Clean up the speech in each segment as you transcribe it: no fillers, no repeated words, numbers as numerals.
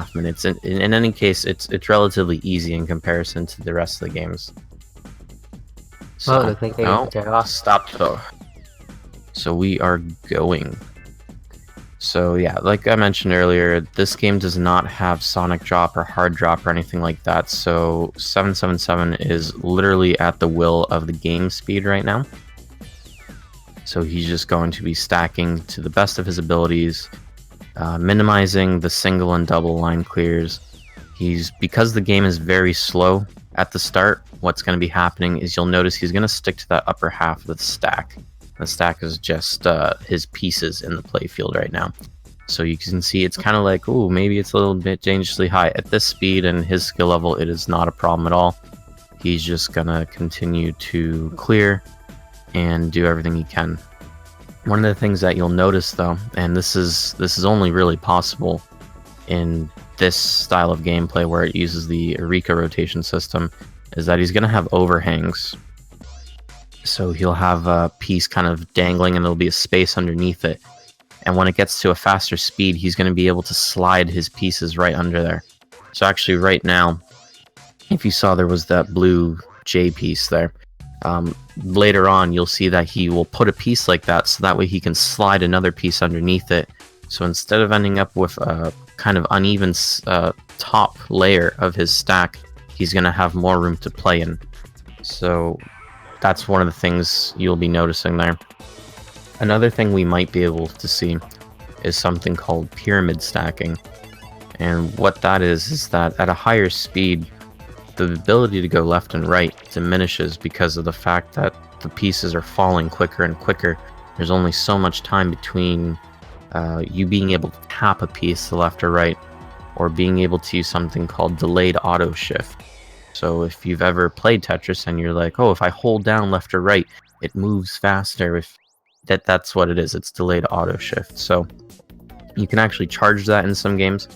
2.5 minutes. In any case, it's relatively easy in comparison to the rest of the games. So, được thấy cái stop though. So we are going. So yeah, like I mentioned earlier, this game does not have Sonic Drop or Hard Drop or anything like that. So 777 is literally at the will of the game speed right now. So he's just going to be stacking to the best of his abilities, minimizing the single and double line clears. Because the game is very slow at the start, what's going to be happening is you'll notice he's going to stick to that upper half of the stack. The stack is just his pieces in the playfield right now. So you can see it's kind of like, ooh, maybe it's a little bit dangerously high. At this speed and his skill level, it is not a problem at all. He's just going to continue to clear and do everything he can. One of the things that you'll notice though, and this is only really possible in this style of gameplay where it uses the Eureka rotation system, is that he's going to have overhangs. So he'll have a piece kind of dangling and there'll be a space underneath it. And when it gets to a faster speed, he's going to be able to slide his pieces right under there. So actually right now, if you saw there was that blue J piece there, later on you'll see that he will put a piece like that so that way he can slide another piece underneath it. So instead of ending up with a kind of uneven top layer of his stack, he's going to have more room to play in. So that's one of the things you'll be noticing there. Another thing we might be able to see is something called pyramid stacking. And what that is that at a higher speed, the ability to go left and right diminishes because of the fact that the pieces are falling quicker and quicker. There's only so much time between you being able to tap a piece to left or right, or being able to use something called delayed auto shift. So if you've ever played Tetris and you're like, oh, if I hold down left or right, it moves faster. That's what it is. It's delayed auto shift. So you can actually charge that in some games.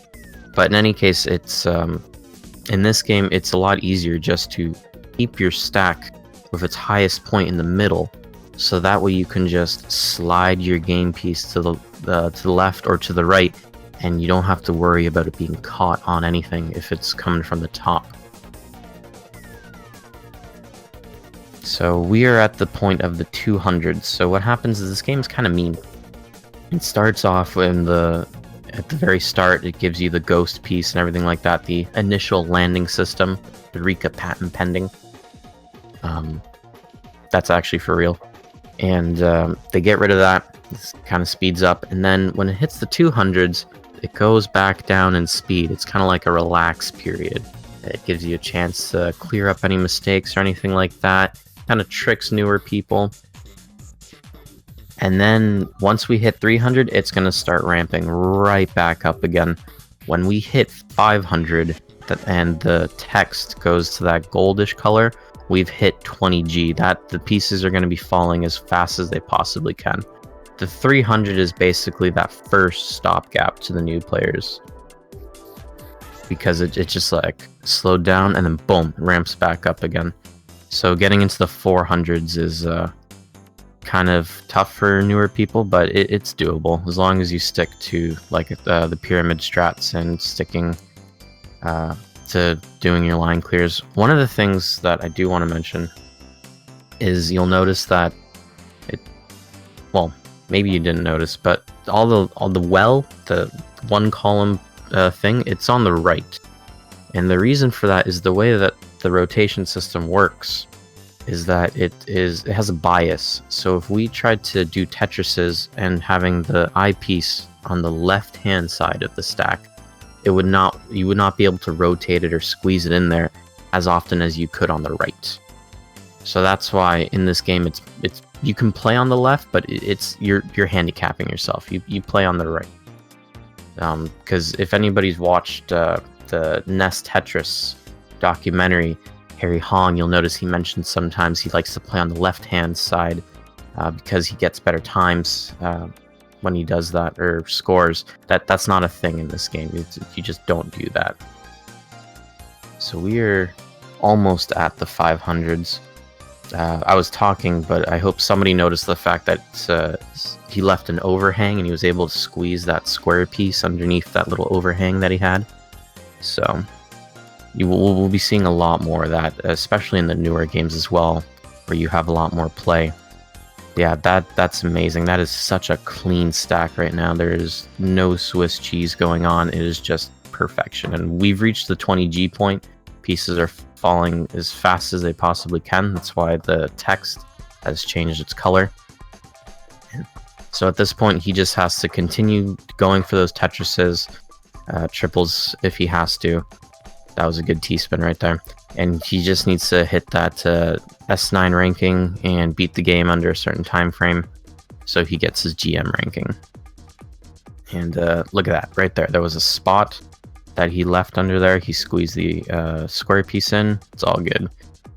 But in any case, it's in this game, it's a lot easier just to keep your stack with its highest point in the middle. So that way you can just slide your game piece to the left or to the right, and you don't have to worry about it being caught on anything if it's coming from the top. So we are at the point of the 200s. So what happens is this game's kind of mean. It starts off at the very start, it gives you the ghost piece and everything like that, the initial landing system, the Eureka patent pending. That's actually for real. And they get rid of that. This kind of speeds up. And then when it hits the 200s, it goes back down in speed. It's kind of like a relax period. It gives you a chance to clear up any mistakes or anything like that. Kind of tricks newer people. And then once we hit 300, it's going to start ramping right back up again. When we hit 500 and the text goes to that goldish color, we've hit 20G. The pieces are going to be falling as fast as they possibly can. The 300 is basically that first stopgap to the new players, because it just like slowed down and then boom, ramps back up again. So getting into the 400s is kind of tough for newer people, but it's doable as long as you stick to like the pyramid strats and sticking to doing your line clears. One of the things that I do want to mention is you'll notice that well, maybe you didn't notice, but all the one column thing, it's on the right. And the reason for that is the way that the rotation system works is that it has a bias. So if we tried to do Tetrises and having the eyepiece on the left hand side of the stack, you would not be able to rotate it or squeeze it in there as often as you could on the right. So that's why in this game it's you can play on the left, but you're handicapping yourself. You play on the right. Because if anybody's watched the NES Tetris documentary, Harry Hong, you'll notice he mentions sometimes he likes to play on the left-hand side because he gets better times when he does that, or scores. That's not a thing in this game. You just don't do that. So we're almost at the 500s. I was talking, but I hope somebody noticed the fact that he left an overhang and he was able to squeeze that square piece underneath that little overhang that he had. So we'll be seeing a lot more of that, especially in the newer games as well, where you have a lot more play. Yeah, that's amazing. That is such a clean stack right now. There's no Swiss cheese going on. It is just perfection. And we've reached the 20G point. Pieces are falling as fast as they possibly can. That's why the text has changed its color. So at this point, he just has to continue going for those Tetrises, triples if he has to. That was a good T-spin right there. And he just needs to hit that S9 ranking and beat the game under a certain time frame, so he gets his GM ranking. And look at that right there. There was a spot that he left under there. He squeezed the square piece in. It's all good.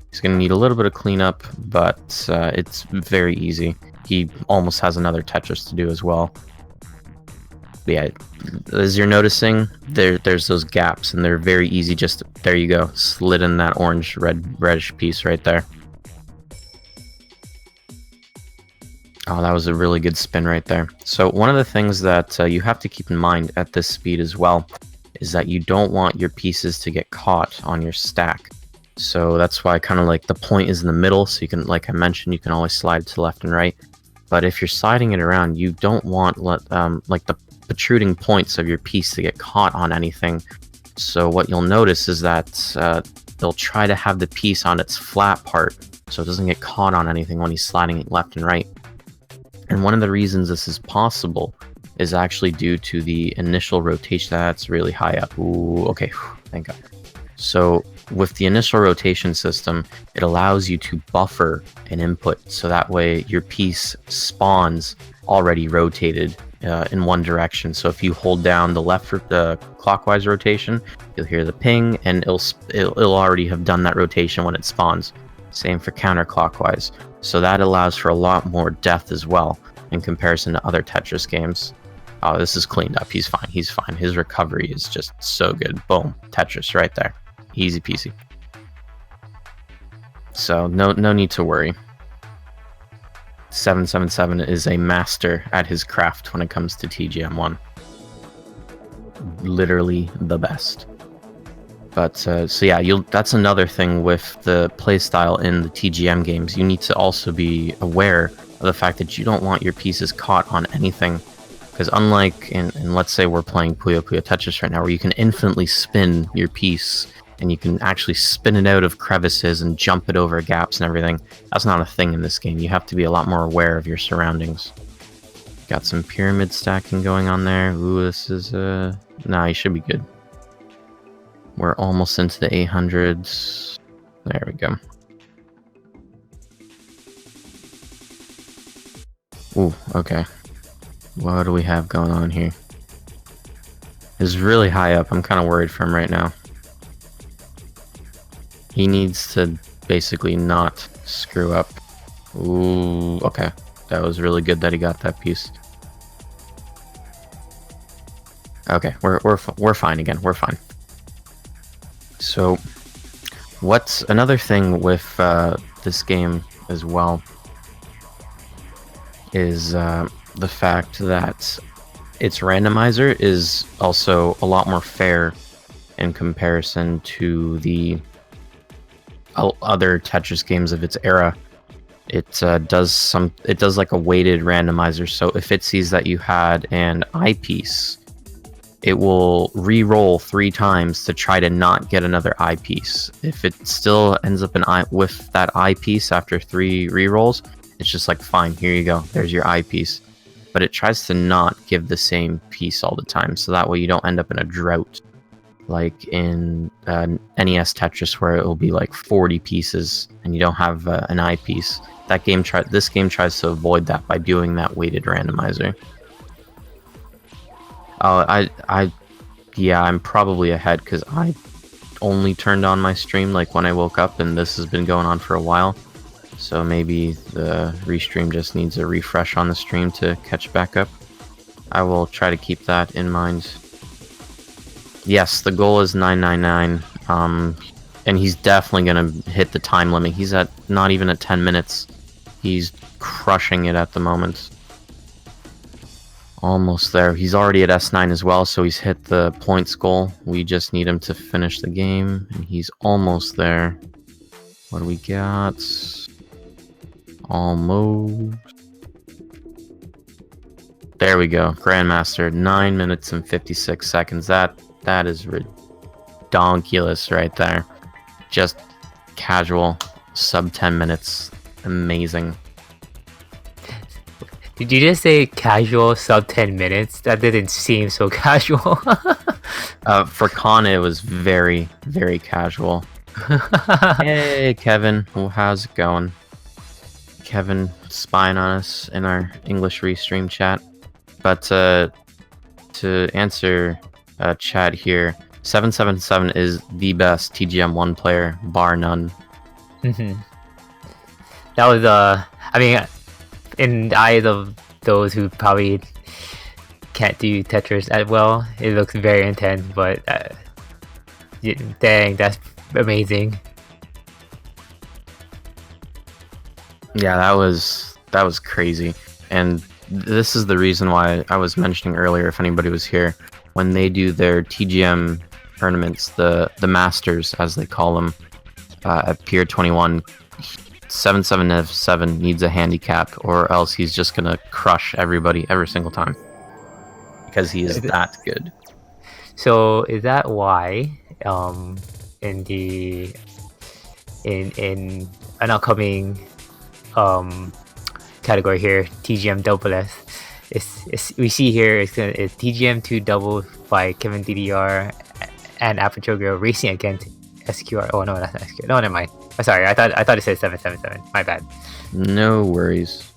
He's going to need a little bit of cleanup, but it's very easy. He almost has another Tetris to do as well. But yeah, as you're noticing, there's those gaps, and they're very easy. Just there you go, slid in that orange reddish piece right there. Oh, that was a really good spin right there. So one of the things that you have to keep in mind at this speed as well is that you don't want your pieces to get caught on your stack. So that's why kind of like the point is in the middle, so you can, like I mentioned, you can always slide to left and right. But if you're sliding it around, you don't want like the protruding points of your piece to get caught on anything. So what you'll notice is that they'll try to have the piece on its flat part so it doesn't get caught on anything when he's sliding it left and right. And one of the reasons this is possible is actually due to the initial rotation. That's really high up. Ooh, okay, thank God. So with the initial rotation system, it allows you to buffer an input, so that way your piece spawns already rotated in one direction. So if you hold down the left clockwise rotation, you'll hear the ping, and it'll already have done that rotation when it spawns. Same for counterclockwise. So that allows for a lot more depth as well in comparison to other Tetris games. Oh, this is cleaned up. He's fine. He's fine. His recovery is just so good. Boom. Tetris right there. Easy peasy. So no need to worry. 777 is a master at his craft when it comes to TGM1. Literally the best. But so yeah, that's another thing with the playstyle in the TGM games. You need to also be aware of the fact that you don't want your pieces caught on anything. Because unlike in let's say we're playing Puyo Puyo Tetris right now, where you can infinitely spin your piece and you can actually spin it out of crevices and jump it over gaps and everything, that's not a thing in this game. You have to be a lot more aware of your surroundings. Got some pyramid stacking going on there. Ooh, this is nah, you should be good. We're almost into the 800s. There we go. Ooh, okay. What do we have going on here? It's really high up. I'm kind of worried for him right now. He needs to basically not screw up. Ooh, okay. That was really good that he got that piece. Okay, we're fine again. We're fine. So, what's another thing with this game as well is the fact that its randomizer is also a lot more fair in comparison to the other Tetris games of its era. It does like a weighted randomizer. So if it sees that you had an eyepiece, it will re-roll 3 times to try to not get another eyepiece. If it still ends up with that eyepiece after 3 re-rolls, it's just like, fine, here you go, there's your eyepiece. But it tries to not give the same piece all the time, so that way you don't end up in a drought like in NES Tetris, where it will be like 40 pieces and you don't have an eyepiece. This game tries to avoid that by doing that weighted randomizer. Yeah, I'm probably ahead because I only turned on my stream like when I woke up, and this has been going on for a while. So maybe the restream just needs a refresh on the stream to catch back up. I will try to keep that in mind. Yes, the goal is 999, and he's definitely gonna hit the time limit. He's not even at 10 minutes. He's crushing it at the moment. Almost there. He's already at S9 as well, so he's hit the points goal. We just need him to finish the game, and he's almost there. What do we got? Almost. There we go. Grandmaster, 9 minutes and 56 seconds. That is redonkulous right there. Just casual, sub 10 minutes. Amazing. Did you just say casual sub 10 minutes? That didn't seem so casual. For Con, it was very, very casual. Hey, Kevin. Well, how's it going? Kevin spying on us in our English restream chat. But to answer chat here, 777 is the best TGM1 player, bar none. That was, I mean, in the eyes of those who probably can't do Tetris as well, it looks very intense, but dang, that's amazing. Yeah, that was crazy. And this is the reason why I was mentioning earlier, if anybody was here, when they do their TGM tournaments, the Masters, as they call them, at Pier 21, 777 needs a handicap, or else he's just gonna crush everybody every single time. Because he is that good. So is that why in an upcoming category here, TGM double S, we see here it's TGM2 double by Kevin DDR and Aperture Girl racing against SQR. Oh no, that's not SQR. No, never mind. Oh, sorry, I thought it said 777. My bad. No worries.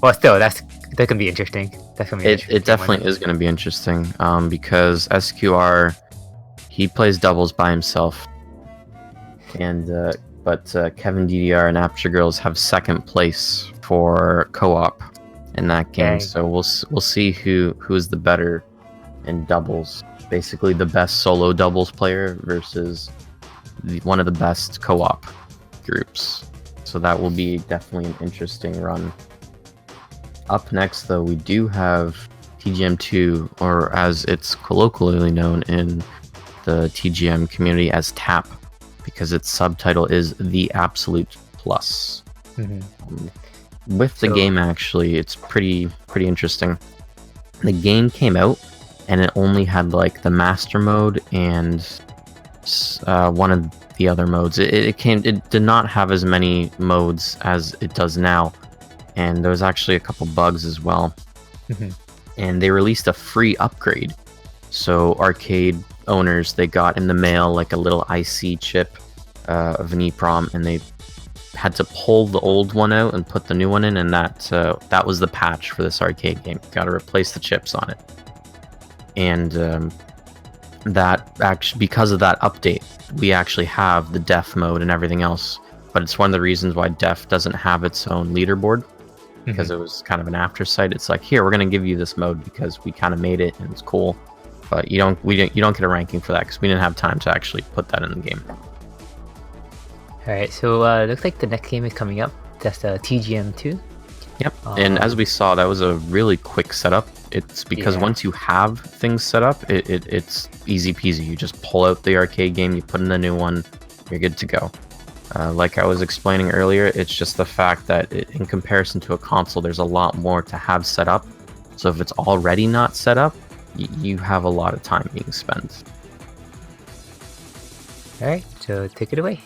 Well, still, that can be interesting. That's gonna be it definitely is going to be interesting, because SQR, he plays doubles by himself, and but Kevin DDR and Aperture Girls have second place for co-op in that game. Dang. So we'll see who is the better in doubles. Basically, the best solo doubles player versus one of the best co-op groups. So that will be definitely an interesting run. Up next, though, we do have TGM2, or as it's colloquially known in the TGM community as TAP, because its subtitle is The Absolute Plus. With the game, actually, it's pretty interesting. The game came out, and it only had like the master mode and one of the other modes. It did not have as many modes as it does now. And there was actually a couple bugs as well. And they released a free upgrade. So arcade owners, they got in the mail like a little IC chip of an EEPROM, and they had to pull the old one out and put the new one in, and that was the patch for this arcade game. Got to replace the chips on it. And that actually, because of that update, we actually have the Def mode and everything else. But it's one of the reasons why Def doesn't have its own leaderboard, because it was kind of an aftersight. It's like, here, we're going to give you this mode because we kind of made it and it's cool, but you don't get a ranking for that because we didn't have time to actually put that in the game. Alright, so looks like the next game is coming up. That's the TGM2. Yep. And as we saw, that was a really quick setup. It's because once you have things set up, it's easy peasy. You just pull out the arcade game, you put in a new one, you're good to go. Like I was explaining earlier, it's just the fact that in comparison to a console, there's a lot more to have set up. So if it's already not set up, you have a lot of time being spent. Alright, so take it away.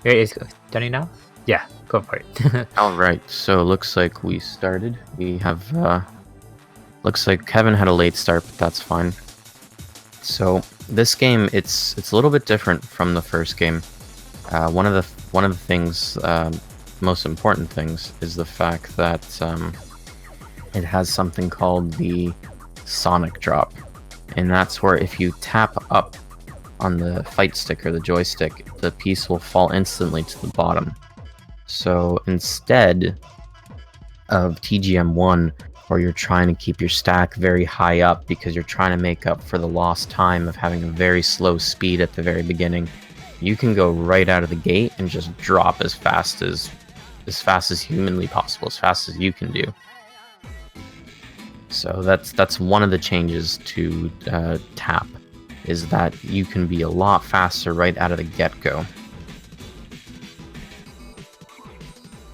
Here it is. Done it now? Yeah, go for it. Alright, so it looks like we started. We have, looks like Kevin had a late start, but that's fine. So this game, it's a little bit different from the first game. One of the things, most important things, is the fact that it has something called the sonic drop, and that's where if you tap up on the fight stick or the joystick, the piece will fall instantly to the bottom. So instead of TGM1, where you're trying to keep your stack very high up because you're trying to make up for the lost time of having a very slow speed at the very beginning, you can go right out of the gate and just drop as fast as humanly possible, as fast as you can do. So that's one of the changes to tap, is that you can be a lot faster right out of the get-go.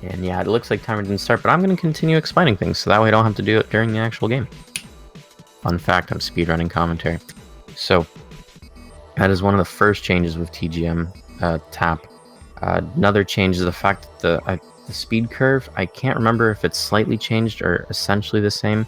And yeah, it looks like timer didn't start, but I'm going to continue explaining things, so that way I don't have to do it during the actual game. Fun fact, I'm speedrunning commentary. So, that is one of the first changes with TGM tap. Another change is the fact that the speed curve, I can't remember if it's slightly changed or essentially the same,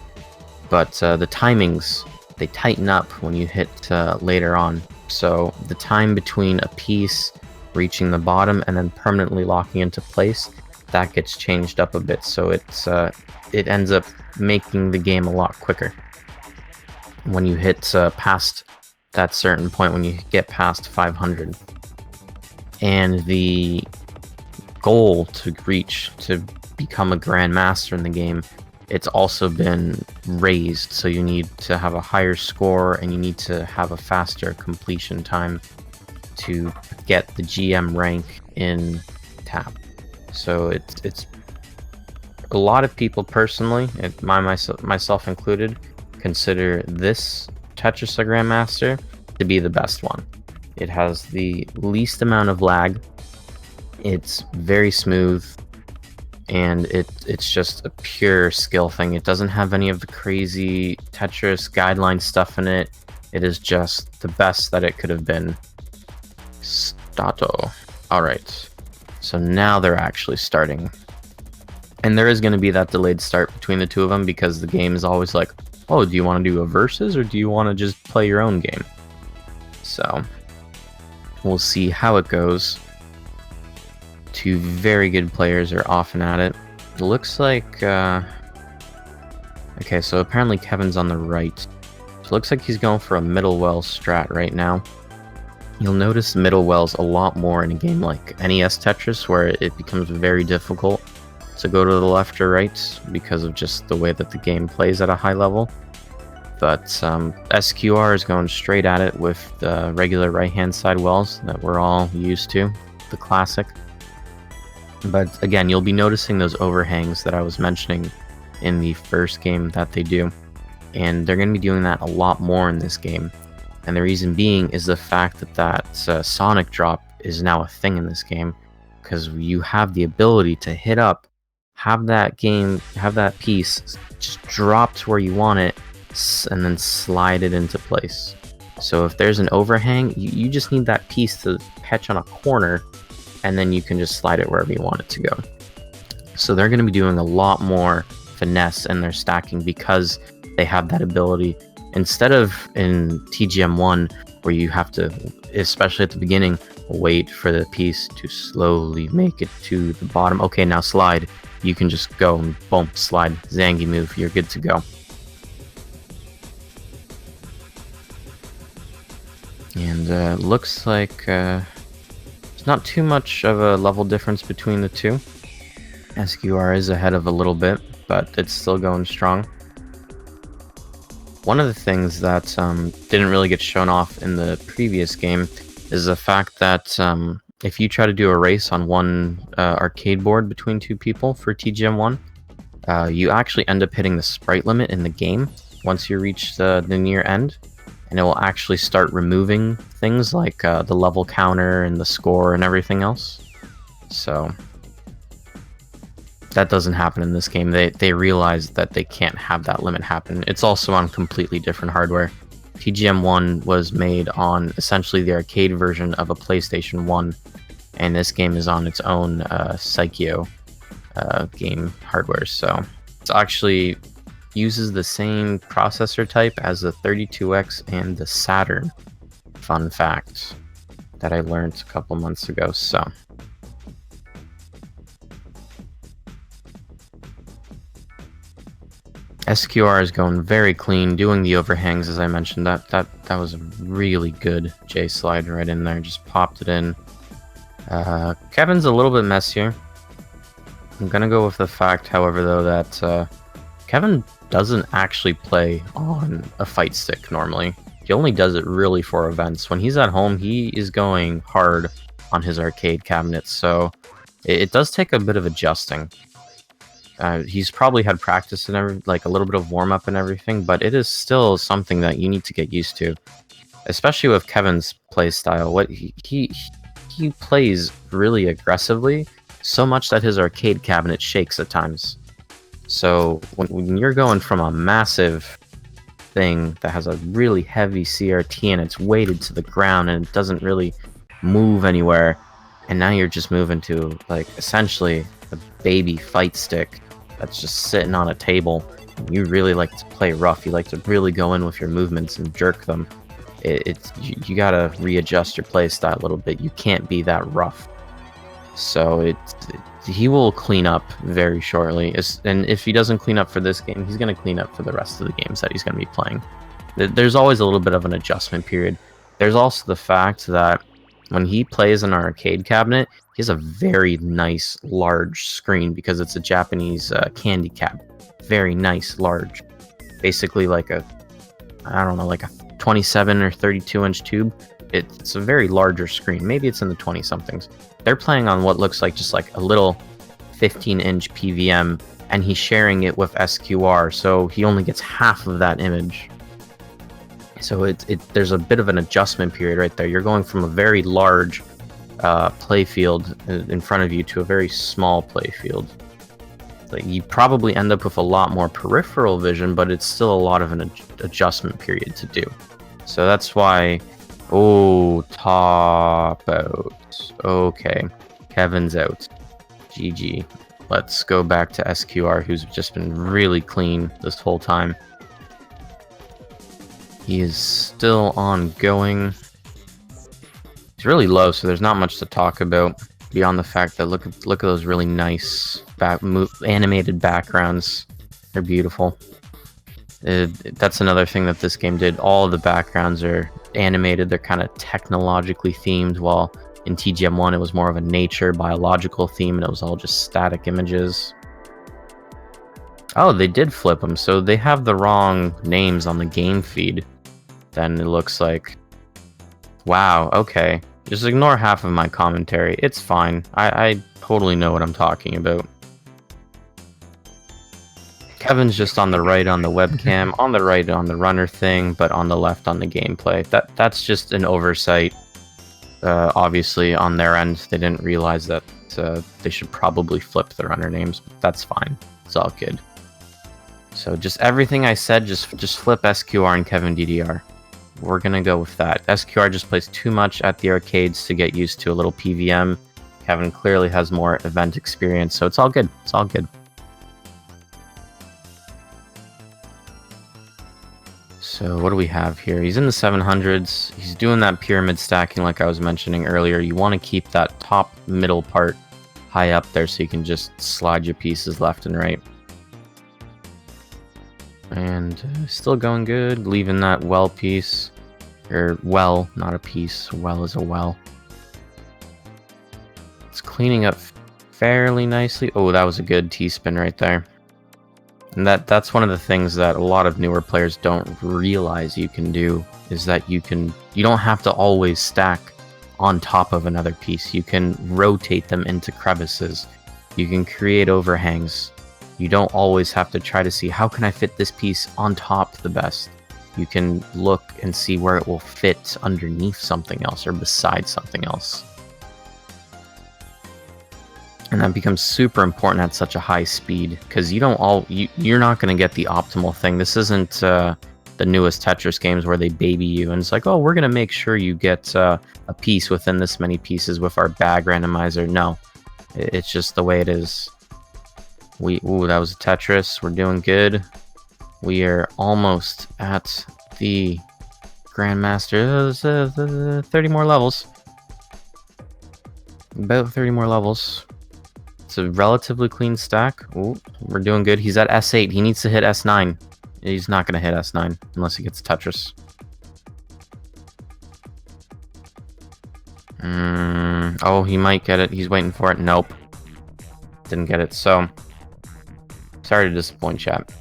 but the timings, they tighten up when you hit later on. So the time between a piece reaching the bottom and then permanently locking into place, that gets changed up a bit, so it ends up making the game a lot quicker. When you hit past that certain point, when you get past 500. And the goal to reach to become a grandmaster in the game, it's also been raised, so you need to have a higher score and you need to have a faster completion time to get the GM rank in tap. So it's a lot of people personally, myself included, consider this Tetris Grandmaster to be the best one. It has the least amount of lag, it's very smooth, and it's just a pure skill thing. It doesn't have any of the crazy Tetris guideline stuff in it. It is just the best that it could have been. Stato. Alright, so now they're actually starting. And there is going to be that delayed start between the two of them, because the game is always like, oh, do you want to do a versus or do you want to just play your own game? So we'll see how it goes. Two very good players are often at it. It looks like... okay, so apparently Kevin's on the right. So it looks like he's going for a middle well strat right now. You'll notice middle wells a lot more in a game like NES Tetris, where it becomes very difficult to go to the left or right because of just the way that the game plays at a high level. But SQR is going straight at it with the regular right-hand side wells that we're all used to, the classic. But again, you'll be noticing those overhangs that I was mentioning in the first game that they do. And they're going to be doing that a lot more in this game. And the reason being is the fact that sonic drop is now a thing in this game. Because you have the ability to hit up, have that piece just drop to where you want it, and then slide it into place. So if there's an overhang, you just need that piece to catch on a corner, and then you can just slide it wherever you want it to go. So they're going to be doing a lot more finesse in their stacking because they have that ability. Instead of in TGM1, where you have to, especially at the beginning, wait for the piece to slowly make it to the bottom. Okay, now slide. You can just go and boom, slide, Zangy move, you're good to go. And looks like there's not too much of a level difference between the two. SQR is ahead of a little bit, but it's still going strong. One of the things that didn't really get shown off in the previous game is the fact that if you try to do a race on one arcade board between two people for TGM1, you actually end up hitting the sprite limit in the game once you reach the near end. And it will actually start removing things like the level counter and the score and everything else. So that doesn't happen in this game. They realize that they can't have that limit happen. It's also on completely different hardware. TGM1 was made on essentially the arcade version of a PlayStation 1, and this game is on its own Psychio game hardware. So it's actually uses the same processor type as the 32X and the Saturn. Fun fact that I learned a couple months ago. So SQR is going very clean, doing the overhangs as I mentioned. That was a really good J slide right in there, just popped it in. Kevin's a little bit messier. I'm gonna go with the fact, however, though, that Kevin doesn't actually play on a fight stick normally. He only does it really for events. When he's at home, he is going hard on his arcade cabinets, so it does take a bit of adjusting. He's probably had practice and like a little bit of warm up and everything, but it is still something that you need to get used to, especially with Kevin's play style. What he plays really aggressively, so much that his arcade cabinet shakes at times. So when you're going from a massive thing that has a really heavy CRT and it's weighted to the ground and it doesn't really move anywhere, and now you're just moving to like essentially a baby fight stick that's just sitting on a table, and you really like to play rough, you like to really go in with your movements and jerk them, you gotta readjust your play style a little bit. You can't be that rough. So he will clean up very shortly, and if he doesn't clean up for this game, he's going to clean up for the rest of the games that he's going to be playing. There's always a little bit of an adjustment period. There's also the fact that when he plays an arcade cabinet, he has a very nice large screen because it's a Japanese candy cabinet. Very nice large, basically like a 27 or 32 inch tube. It's a very larger screen. Maybe it's in the 20 somethings. They're playing on what looks like just like a little 15-inch PVM, and he's sharing it with SQR, so he only gets half of that image. So there's a bit of an adjustment period right there. You're going from a very large play field in front of you to a very small play field. Like, you probably end up with a lot more peripheral vision, but it's still a lot of an adjustment period to do. So that's why... Oh, top out. Okay, Kevin's out. GG. Let's go back to SQR, who's just been really clean this whole time. He is still ongoing. He's really low, so there's not much to talk about beyond the fact that look at those really nice animated backgrounds. They're beautiful. That's another thing that this game did. All of the backgrounds are animated. They're kind of technologically themed, while in TGM 1 it was more of a nature biological theme and it was all just static images. Oh, they did flip them, so they have the wrong names on the game feed. Then it looks like... Wow, okay. Just ignore half of my commentary. It's fine. I totally know what I'm talking about. Kevin's just on the right on the webcam, on the right on the runner thing, but on the left on the gameplay. That's just an oversight. Obviously, on their end, they didn't realize that they should probably flip the runner names, but that's fine. It's all good. So just everything I said, just flip SQR and Kevin DDR. We're gonna go with that. SQR just plays too much at the arcades to get used to a little PVM. Kevin clearly has more event experience, so it's all good. It's all good. So what do we have here? He's in the 700s. He's doing that pyramid stacking like I was mentioning earlier. You want to keep that top middle part high up there so you can just slide your pieces left and right. And still going good, leaving that well piece. Or well, not a piece. Well is a well. It's cleaning up fairly nicely. Oh, that was a good T-spin right there. And that's one of the things that a lot of newer players don't realize you can do, is that you don't have to always stack on top of another piece. You can rotate them into crevices. You can create overhangs. You don't always have to try to see, how can I fit this piece on top the best? You can look and see where it will fit underneath something else or beside something else. And that becomes super important at such a high speed, because you're not going to get the optimal thing. This isn't the newest Tetris games where they baby you and it's like, oh, we're going to make sure you get a piece within this many pieces with our bag randomizer. No, it's just the way it is. Ooh, that was a Tetris. We're doing good. We are almost at the Grandmaster. 30 more levels. About 30 more levels. It's a relatively clean stack. Ooh, we're doing good. He's at S8. He needs to hit S9. He's not going to hit S9 unless he gets Tetris. Oh, he might get it. He's waiting for it. Nope. Didn't get it. So, sorry to disappoint, chat.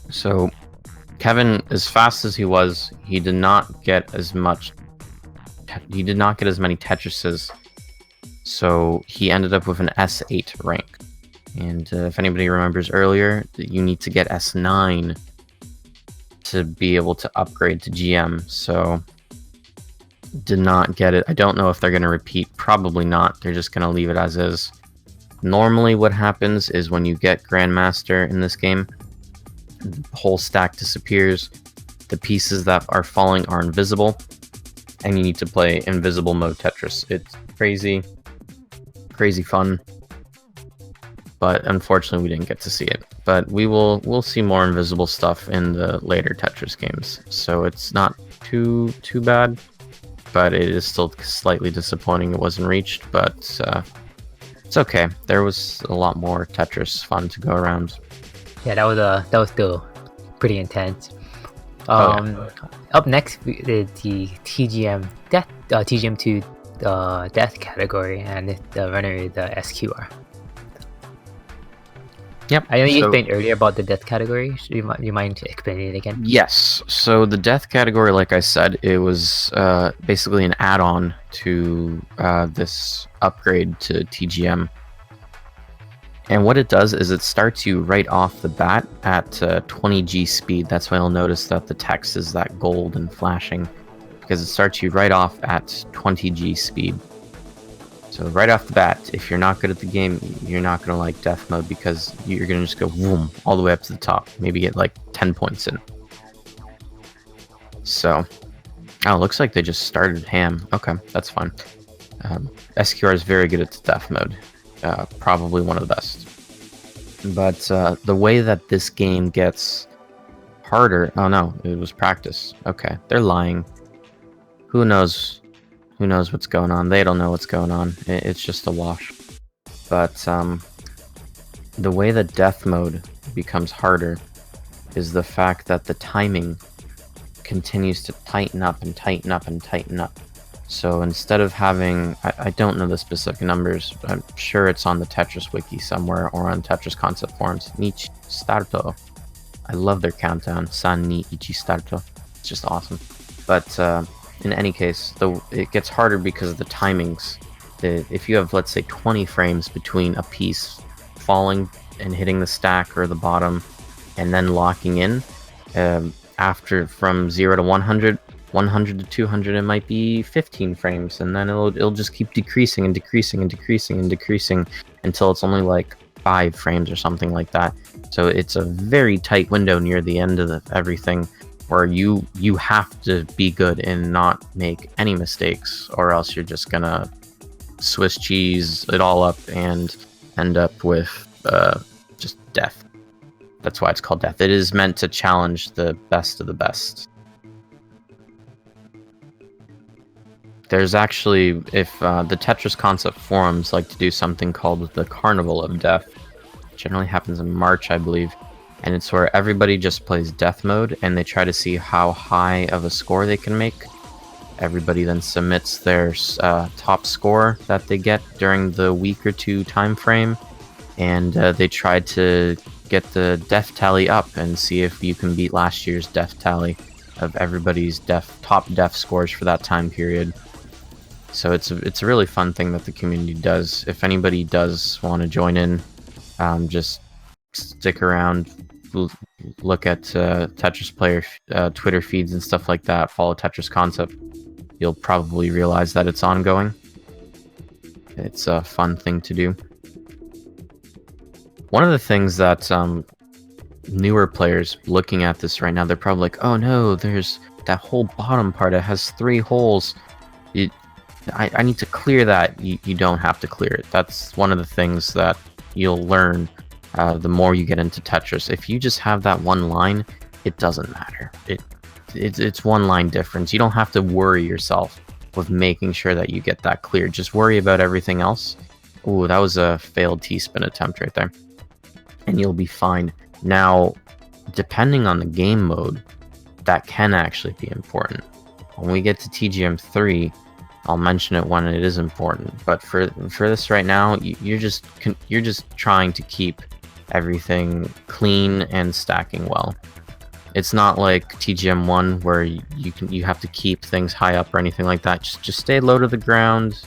So, Kevin, as fast as he was, he did not get as much... He did not get as many Tetrises. So he ended up with an S8 rank. And if anybody remembers earlier, you need to get S9 to be able to upgrade to GM. So did not get it. I don't know if they're going to repeat. Probably not. They're just going to leave it as is. Normally what happens is when you get Grandmaster in this game, the whole stack disappears. The pieces that are falling are invisible, and you need to play invisible mode Tetris. It's crazy, crazy fun, but unfortunately we didn't get to see it. But we'll see more invisible stuff in the later Tetris games, so it's not too bad, but it is still slightly disappointing it wasn't reached, but it's okay. There was a lot more Tetris fun to go around. Yeah, that was still pretty intense. Yeah. Up next, we did the TGM Death, TGM2 Death category, and the runner is the SQR. Yep. I know you explained earlier about the Death category. You mind explaining it again? Yes. So the Death category, like I said, it was basically an add-on to this upgrade to TGM. And what it does is it starts you right off the bat at 20G speed. That's why you'll notice that the text is that gold and flashing, because it starts you right off at 20G speed. So right off the bat, if you're not good at the game, you're not going to like death mode, because you're going to just go boom all the way up to the top, maybe get like 10 points in. So, oh, looks like they just started ham. Okay, that's fine. SQR is very good at the death mode. Probably one of the best. But the way that this game gets harder... Oh no, it was practice. Okay, they're lying. Who knows what's going on? They don't know what's going on. It's just a wash. But the way that death mode becomes harder is the fact that the timing continues to tighten up and tighten up and tighten up. So instead of having, I don't know the specific numbers, but I'm sure it's on the Tetris wiki somewhere or on Tetris concept forums. Nichi starto. I love their countdown. San ni ichi starto. It's just awesome. But in any case, it gets harder because of the timings. If you have, let's say, 20 frames between a piece falling and hitting the stack or the bottom and then locking in, after from 0 to 100, 100 to 200, it might be 15 frames, and then it'll just keep decreasing and decreasing and decreasing and decreasing until it's only like 5 frames or something like that. So it's a very tight window near the end of everything, where you have to be good and not make any mistakes, or else you're just gonna Swiss cheese it all up and end up with just death. That's why it's called death. It is meant to challenge the best of the best. There's actually, if the Tetris concept forums like to do something called the Carnival of Death. It generally happens in March, I believe. And it's where everybody just plays death mode, and they try to see how high of a score they can make. Everybody then submits their top score that they get during the week or two time frame, and they try to get the death tally up and see if you can beat last year's death tally of everybody's top death scores for that time period. So it's a really fun thing that the community does. If anybody does want to join in, just stick around, look at Tetris player Twitter feeds and stuff like that, follow Tetris Concept. You'll probably realize that it's ongoing. It's a fun thing to do. One of the things that newer players looking at this right now, they're probably like, oh no, there's that whole bottom part, it has 3 holes. I need to clear that. You don't have to clear it. That's one of the things that you'll learn the more you get into Tetris. If you just have that one line, it doesn't matter. It's one line difference. You don't have to worry yourself with making sure that you get that cleared. Just worry about everything else. Ooh, that was a failed T-spin attempt right there. And you'll be fine. Now, depending on the game mode, that can actually be important. When we get to TGM 3, I'll mention it when it is important, but for this right now, you're just trying to keep everything clean and stacking well. It's not like TGM 1 where you have to keep things high up or anything like that. Just stay low to the ground,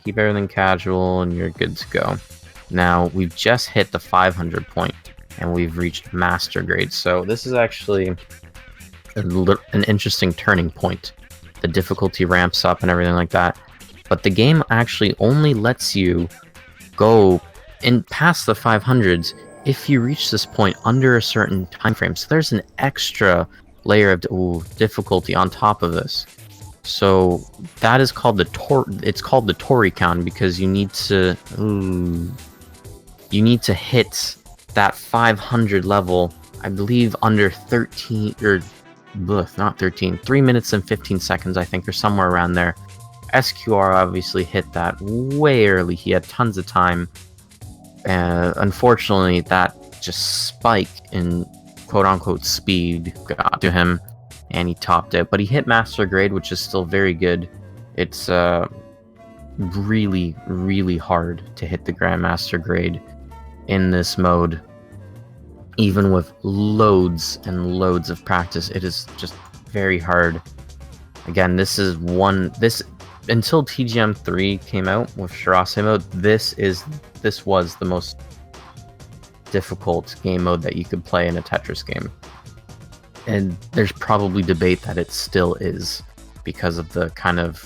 keep everything casual, and you're good to go. Now, we've just hit the 500 point, and we've reached master grade. So this is actually an interesting turning point. The difficulty ramps up and everything like that. But the game actually only lets you go in past the 500s if you reach this point under a certain time frame. So there's an extra layer of difficulty on top of this. So that is called it's called the Tori count, because you need to hit that 500 level, I believe, under 13 or not 13, 3 minutes and 15 seconds, I think, or somewhere around there. SQR obviously hit that way early. He had tons of time. Unfortunately, that just spike in quote-unquote speed got to him, and he topped it. But he hit master grade, which is still very good. It's really, really hard to hit the Grandmaster grade in this mode. Even with loads and loads of practice, it is just very hard. Again, this until TGM 3 came out with Shirase mode, this was the most difficult game mode that you could play in a Tetris game. And there's probably debate that it still is, because of the kind of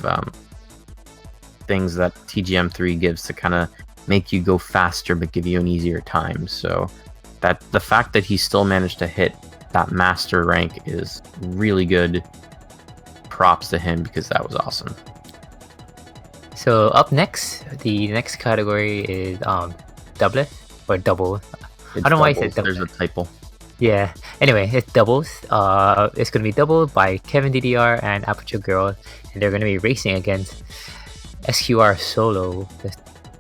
things that TGM 3 gives to kind of make you go faster but give you an easier time. So that the fact that he still managed to hit that master rank is really good. Props to him, because that was awesome. So up next, the next category is doublet or double. I don't know why I said double. There's a typo. Yeah. Anyway, it's doubles. It's gonna be doubled by Kevin DDR and Aperture Girl, and they're gonna be racing against SQR solo.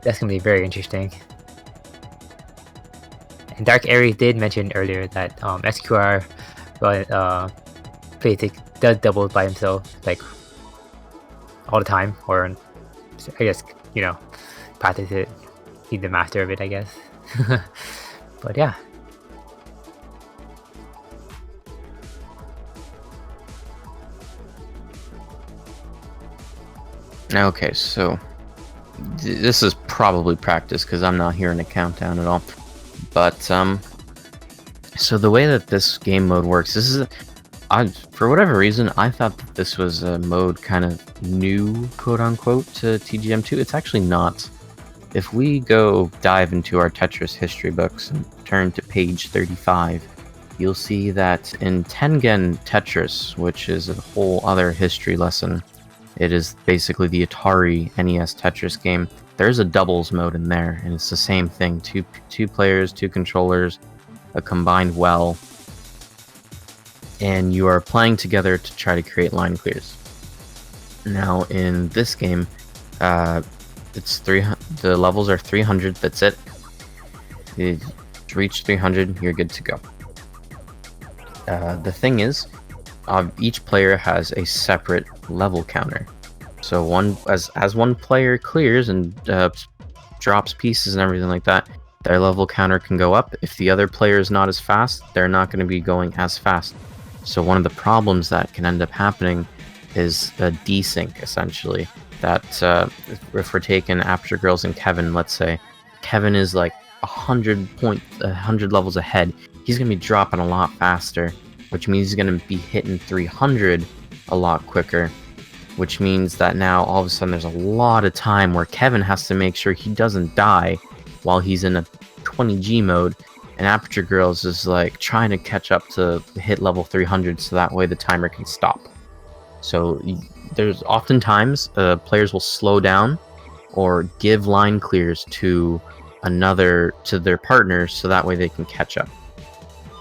That's gonna be very interesting. And Dark Aries did mention earlier that SQR does double by himself, like all the time, or I guess, practice it. He's the master of it, I guess. But yeah. Okay, so this is probably practice, because I'm not hearing a countdown at all. But so the way that this game mode works, for whatever reason, I thought that this was a mode kind of new, quote unquote, to TGM2. It's actually not. If we go dive into our Tetris history books and turn to page 35, you'll see that in Tengen Tetris, which is a whole other history lesson, it is basically the Atari NES Tetris game, there's a doubles mode in there, and it's the same thing. Two players, two controllers, a combined well, and you are playing together to try to create line clears. Now, in this game, the levels are 300, that's it. You reach 300, you're good to go. The thing is, each player has a separate level counter. So as one player clears and drops pieces and everything like that, their level counter can go up. If the other player is not as fast, they're not going to be going as fast. So one of the problems that can end up happening is a desync, essentially. That if we're taking Aperture Girls and Kevin, let's say Kevin is like 100 levels ahead, he's going to be dropping a lot faster, which means he's going to be hitting 300 a lot quicker, which means that now all of a sudden there's a lot of time where Kevin has to make sure he doesn't die while he's in a 20G mode, and Aperture Girls is like trying to catch up to hit level 300 so that way the timer can stop. So there's oftentimes players will slow down or give line clears to their partners so that way they can catch up.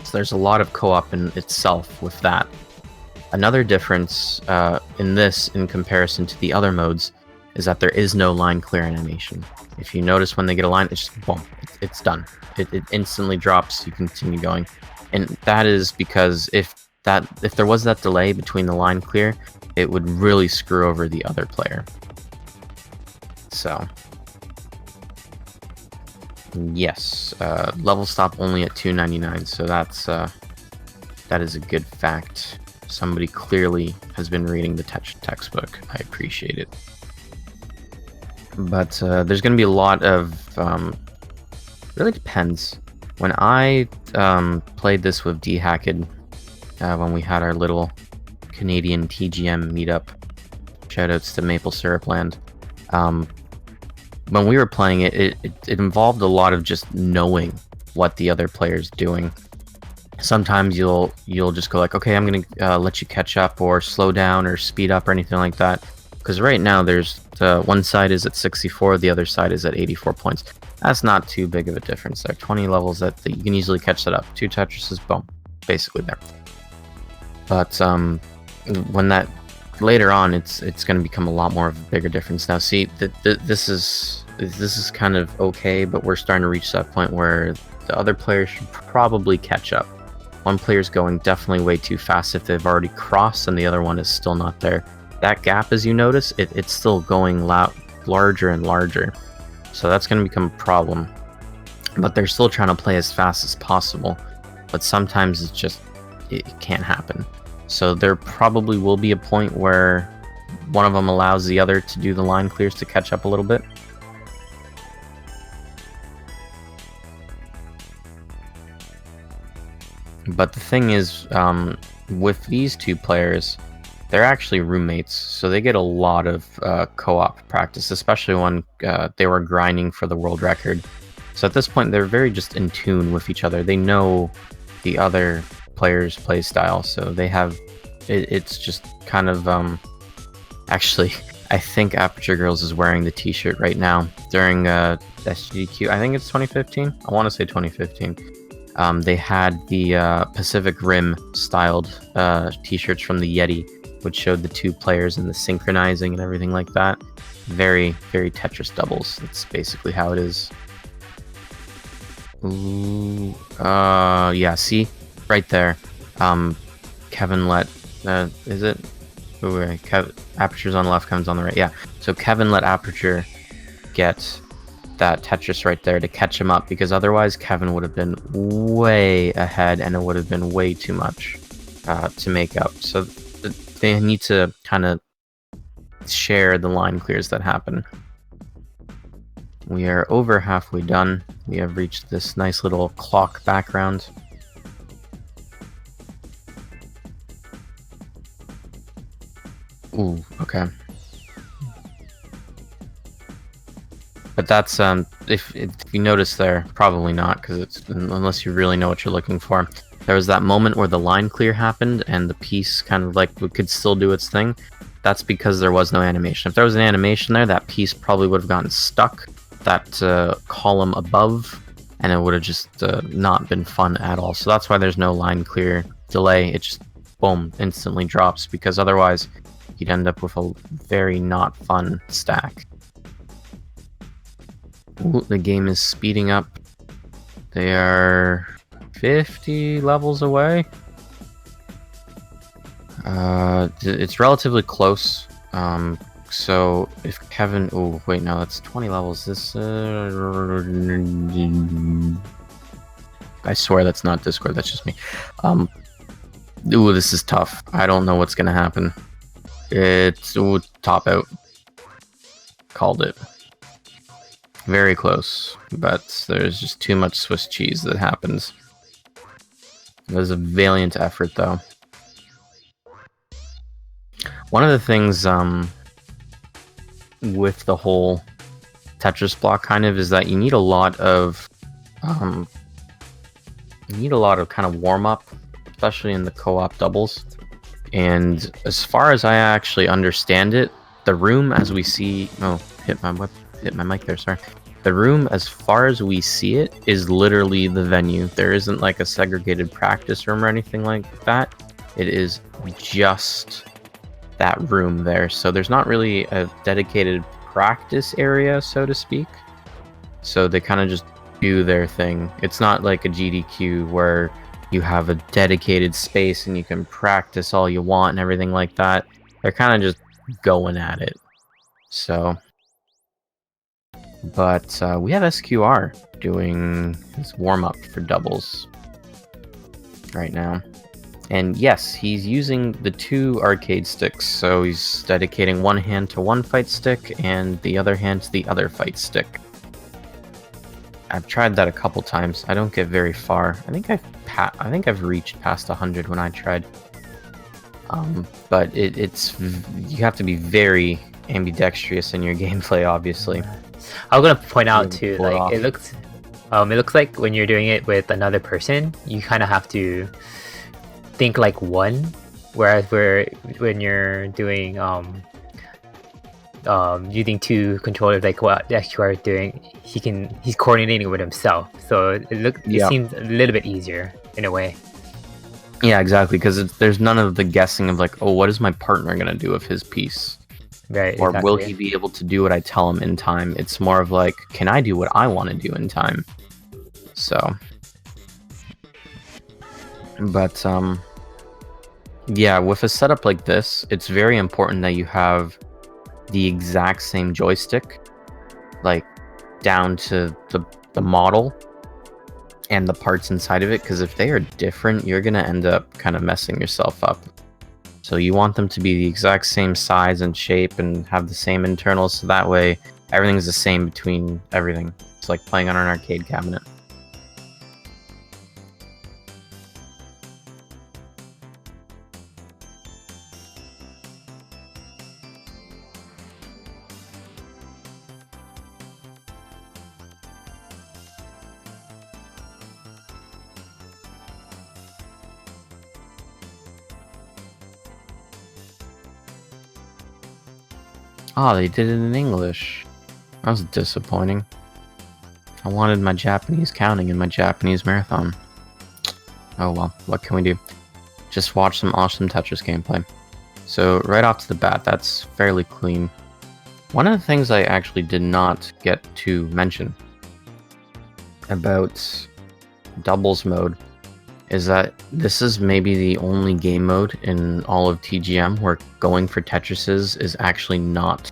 So there's a lot of co-op in itself with that. Another difference in this, in comparison to the other modes, is that there is no line clear animation. If you notice when they get a line, it's just boom, it's done. It instantly drops, you continue going. And that is because if there was that delay between the line clear, it would really screw over the other player. So yes, level stop only at 299, so that is a good fact. Somebody clearly has been reading the textbook. I appreciate it. But there's going to be a lot of Really depends. When I played this with D-Hacked, when we had our little Canadian TGM meetup, shoutouts to Maple Syrup Land, when we were playing it, it involved a lot of just knowing what the other player's doing. Sometimes you'll just go like, okay, I'm gonna let you catch up or slow down or speed up or anything like that. Because right now there's one side is at 64, the other side is at 84 points. That's not too big of a difference there. 20 levels that you can easily catch that up. 2 Tetrises, boom, basically there. But when that later on, it's going to become a lot more of a bigger difference. Now, see, this is kind of okay, but we're starting to reach that point where the other players should probably catch up. One player's going definitely way too fast if they've already crossed, and the other one is still not there. That gap, as you notice, it's still going larger and larger. So that's going to become a problem. But they're still trying to play as fast as possible. But sometimes it's just, it can't happen. So there probably will be a point where one of them allows the other to do the line clears to catch up a little bit. But the thing is, with these two players, they're actually roommates, so they get a lot of co-op practice, especially when they were grinding for the world record. So at this point, they're very just in tune with each other. They know the other player's play style, so they have... It's just kind of... Actually, I think Aperture Girls is wearing the t-shirt right now during SGDQ. I think it's 2015? I want to say 2015. They had the Pacific Rim styled t-shirts from the Yeti, which showed the two players and the synchronizing and everything like that. Very, very Tetris doubles. That's basically how it is. Ooh, yeah, see? Right there. Kevin let... is it? Ooh, wait, Aperture's on the left, Kevin's on the right. Yeah, so Kevin let Aperture get that Tetris right there to catch him up, because otherwise Kevin would have been way ahead and it would have been way too much to make up. So they need to kind of share the line clears that happen. We are over halfway done. We have reached this nice little clock background. Ooh, okay. But that's, if you notice there, probably not, because it's, unless you really know what you're looking for. There was that moment where the line clear happened and the piece kind of like could still do its thing. That's because there was no animation. If there was an animation there, that piece probably would have gotten stuck, that column above, and it would have just not been fun at all. So that's why there's no line clear delay. It just, boom, instantly drops, because otherwise you'd end up with a very not fun stack. Ooh, the game is speeding up. They are 50 levels away. It's relatively close. So if Kevin... Oh, wait, no, that's 20 levels. This... I swear that's not Discord, that's just me. Ooh, this is tough. I don't know what's gonna happen. It's... Ooh, top out. Called it. Very close, but there's just too much Swiss cheese that happens. It was a valiant effort, though. One of the things with the whole Tetris block kind of is that you need a lot of kind of warm up, especially in the co-op doubles. And as far as I actually understand it, the room as we see... Oh, hit my mic there, sorry. The room, as far as we see it, is literally the venue. There isn't like a segregated practice room or anything like that. It is just that room there. So there's not really a dedicated practice area, so to speak. So they kind of just do their thing. It's not like a GDQ where you have a dedicated space and you can practice all you want and everything like that. They're kind of just going at it. So... But we have SQR doing his warm-up for doubles right now. And yes, he's using the 2 arcade sticks, so he's dedicating one hand to one fight stick and the other hand to the other fight stick. I've tried that a couple times. I don't get very far. I think I've reached past 100 when I tried. But you have to be very ambidextrous in your gameplay, obviously. I'm gonna point out to too, pull it like off. it looks like when you're doing it with another person, you kind of have to think like one, whereas when you're doing using two controllers like what SQR is doing, he's coordinating with himself, so it seems a little bit easier in a way. Yeah, exactly, because there's none of the guessing of like, oh, what is my partner gonna do with his piece? Right. Or exactly. will he be able to do what I tell him in time? It's more of like, can I do what I want to do in time? So, but yeah, with a setup like this, it's very important that you have the exact same joystick, like down to the model and the parts inside of it, because if they are different, you're gonna end up kind of messing yourself up. So you want them to be the exact same size and shape and have the same internals, so that way everything's the same between everything. It's like playing on an arcade cabinet. Oh, they did it in English. That was disappointing. I wanted my Japanese counting in my Japanese marathon. Oh well, what can we do? Just watch some awesome Tetris gameplay. So right off to the bat, that's fairly clean. One of the things I actually did not get to mention about doubles mode is that this is maybe the only game mode in all of TGM where going for Tetrises is actually not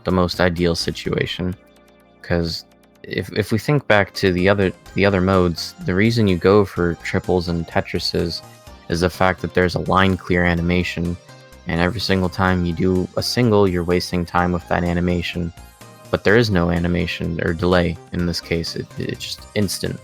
the most ideal situation. Because if we think back to the other modes, the reason you go for triples and Tetrises is the fact that there's a line clear animation, and every single time you do a single, you're wasting time with that animation. But there is no animation or delay in this case, it's just instant.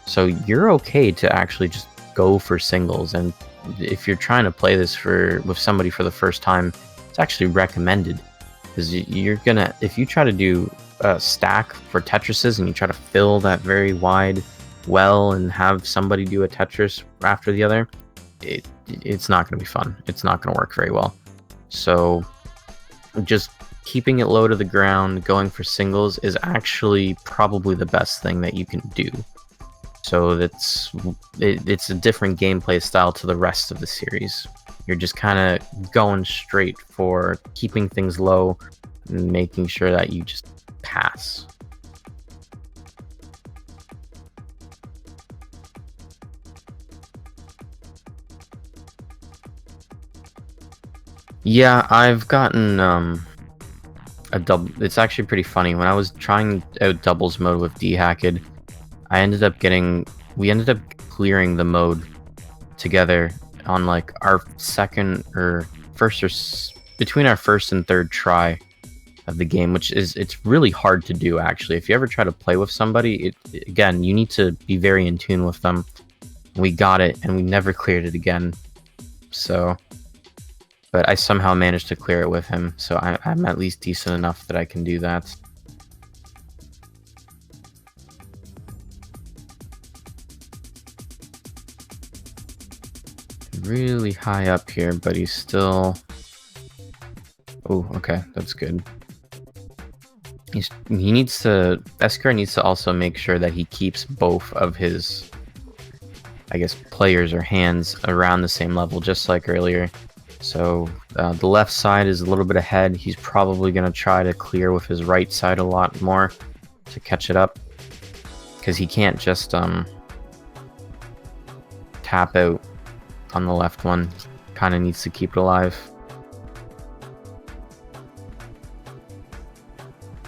So you're okay to actually just go for singles, and if you're trying to play this with somebody for the first time, it's actually recommended, because you're gonna, if you try to do a stack for Tetrises and you try to fill that very wide well and have somebody do a Tetris after the other, it's not going to be fun. It's not going to work very well. So just keeping it low to the ground, going for singles is actually probably the best thing that you can do. So it's a different gameplay style to the rest of the series. You're just kind of going straight for keeping things low and making sure that you just pass. Yeah, I've gotten a double. It's actually pretty funny. When I was trying out doubles mode with D-Hacked, we ended up clearing the mode together on like our second or first, or between our first and third try of the game, which it's really hard to do actually. If you ever try to play with somebody, again, you need to be very in tune with them. We got it and we never cleared it again. So, but I somehow managed to clear it with him, so I'm at least decent enough that I can do that. Really high up here, but he's still... Oh, okay, that's good. He needs to... Esker needs to also make sure that he keeps both of his, I guess, players or hands around the same level, just like earlier. So the left side is a little bit ahead. He's probably going to try to clear with his right side a lot more to catch it up, because he can't just tap out on the left one. Kind of needs to keep it alive.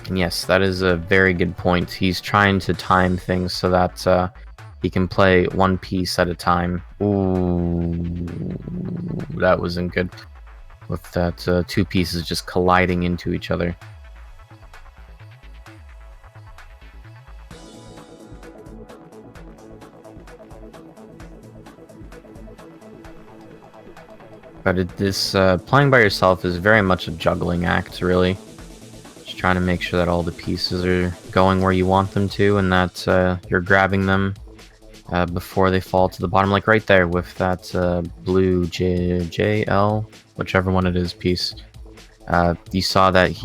And yes, that is a very good point. He's trying to time things so that he can play one piece at a time. Ooh, that wasn't good. With that two pieces just colliding into each other. But playing by yourself is very much a juggling act, really. Just trying to make sure that all the pieces are going where you want them to, and that you're grabbing them before they fall to the bottom, like right there with that blue JL, whichever one it is, piece. You saw that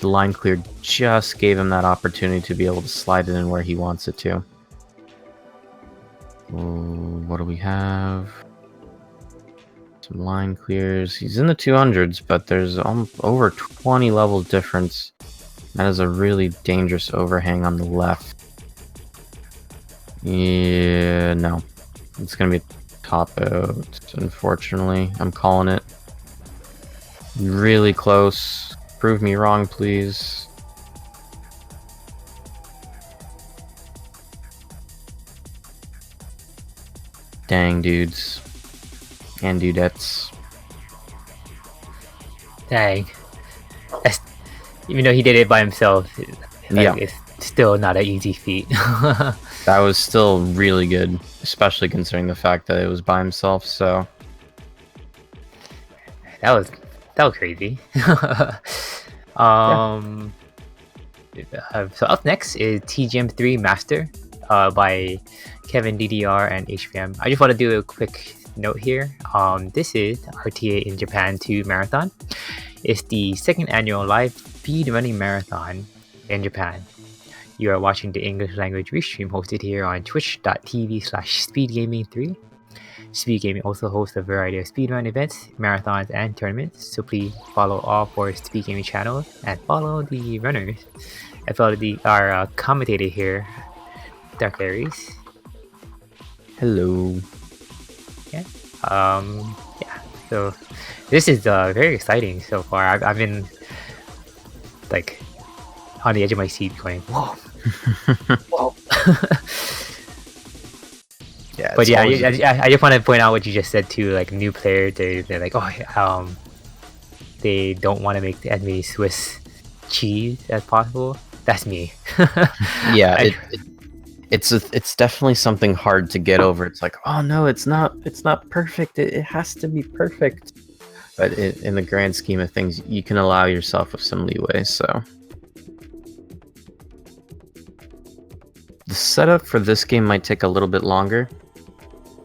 the line clear just gave him that opportunity to be able to slide it in where he wants it to. Ooh, what do we have? Some line clears. He's in the 200s, but there's over 20 levels difference. That is a really dangerous overhang on the left. Yeah, no. It's going to be a top out, unfortunately. I'm calling it. Really close. Prove me wrong, please. Dang, dudes. And dudettes. Dang. Even though he did it by himself, it's still not an easy feat. That was still really good, especially considering the fact that it was by himself, so... That was crazy. So up next is TGM 3 Master by Kevin DDR and HPM. I just want to do a quick note here. This is RTA in Japan 2 Marathon. It's the second annual live speed running marathon in Japan. You are watching the English language restream hosted here on twitch.tv/speedgaming3. Speed Gaming also hosts a variety of speedrun events, marathons, and tournaments, so please follow all four Speed Gaming channels and follow the runners. I follow our commentator here, Dark Aries. Hello. Yeah. So this is very exciting so far. I've been like on the edge of my seat, going, "Whoa, whoa." Yeah, but yeah, I just want to point out what you just said too. Like new players, they're like, they don't want to make as many Swiss cheese as possible. That's me. Yeah, it's definitely something hard to get over. It's like, oh no, it's not perfect. It has to be perfect. But in the grand scheme of things, you can allow yourself with some leeway. So the setup for this game might take a little bit longer.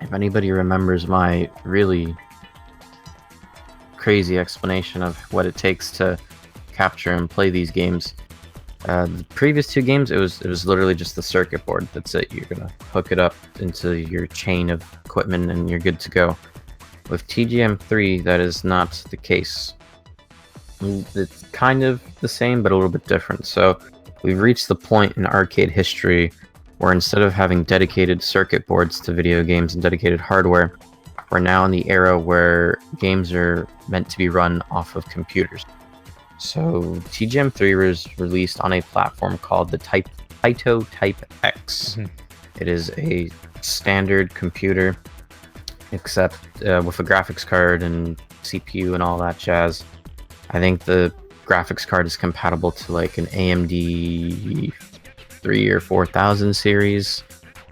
If anybody remembers my really crazy explanation of what it takes to capture and play these games, the previous two games, it was literally just the circuit board. That's it. You're gonna hook it up into your chain of equipment and you're good to go. With TGM 3, that is not the case. It's kind of the same, but a little bit different. So we've reached the point in arcade history where instead of having dedicated circuit boards to video games and dedicated hardware, we're now in the era where games are meant to be run off of computers. So TGM 3 was released on a platform called the Taito Type X. Mm-hmm. It is a standard computer, except with a graphics card and CPU and all that jazz. I think the graphics card is compatible to like an AMD 3 or 4000 series,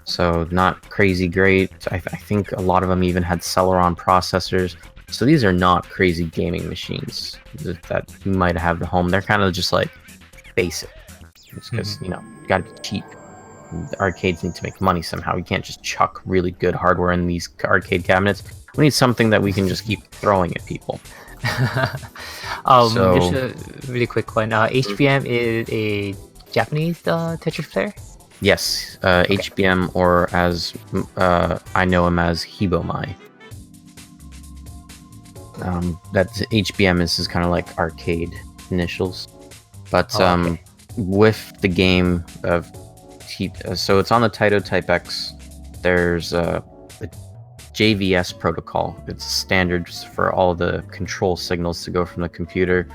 so not crazy great. I think a lot of them even had Celeron processors. So these are not crazy gaming machines that you might have at home. They're kind of just like basic. It's because, you gotta be cheap. The arcades need to make money somehow. We can't just chuck really good hardware in these arcade cabinets. We need something that we can just keep throwing at people. Just a really quick one. HBM is a Japanese Tetris player? Yes, okay. HBM, or as I know him as Hibomai. That's HBM is kind of like arcade initials, but with the game of so it's on the Taito Type X. There's a JVS protocol. It's standard for all the control signals to go from the computer.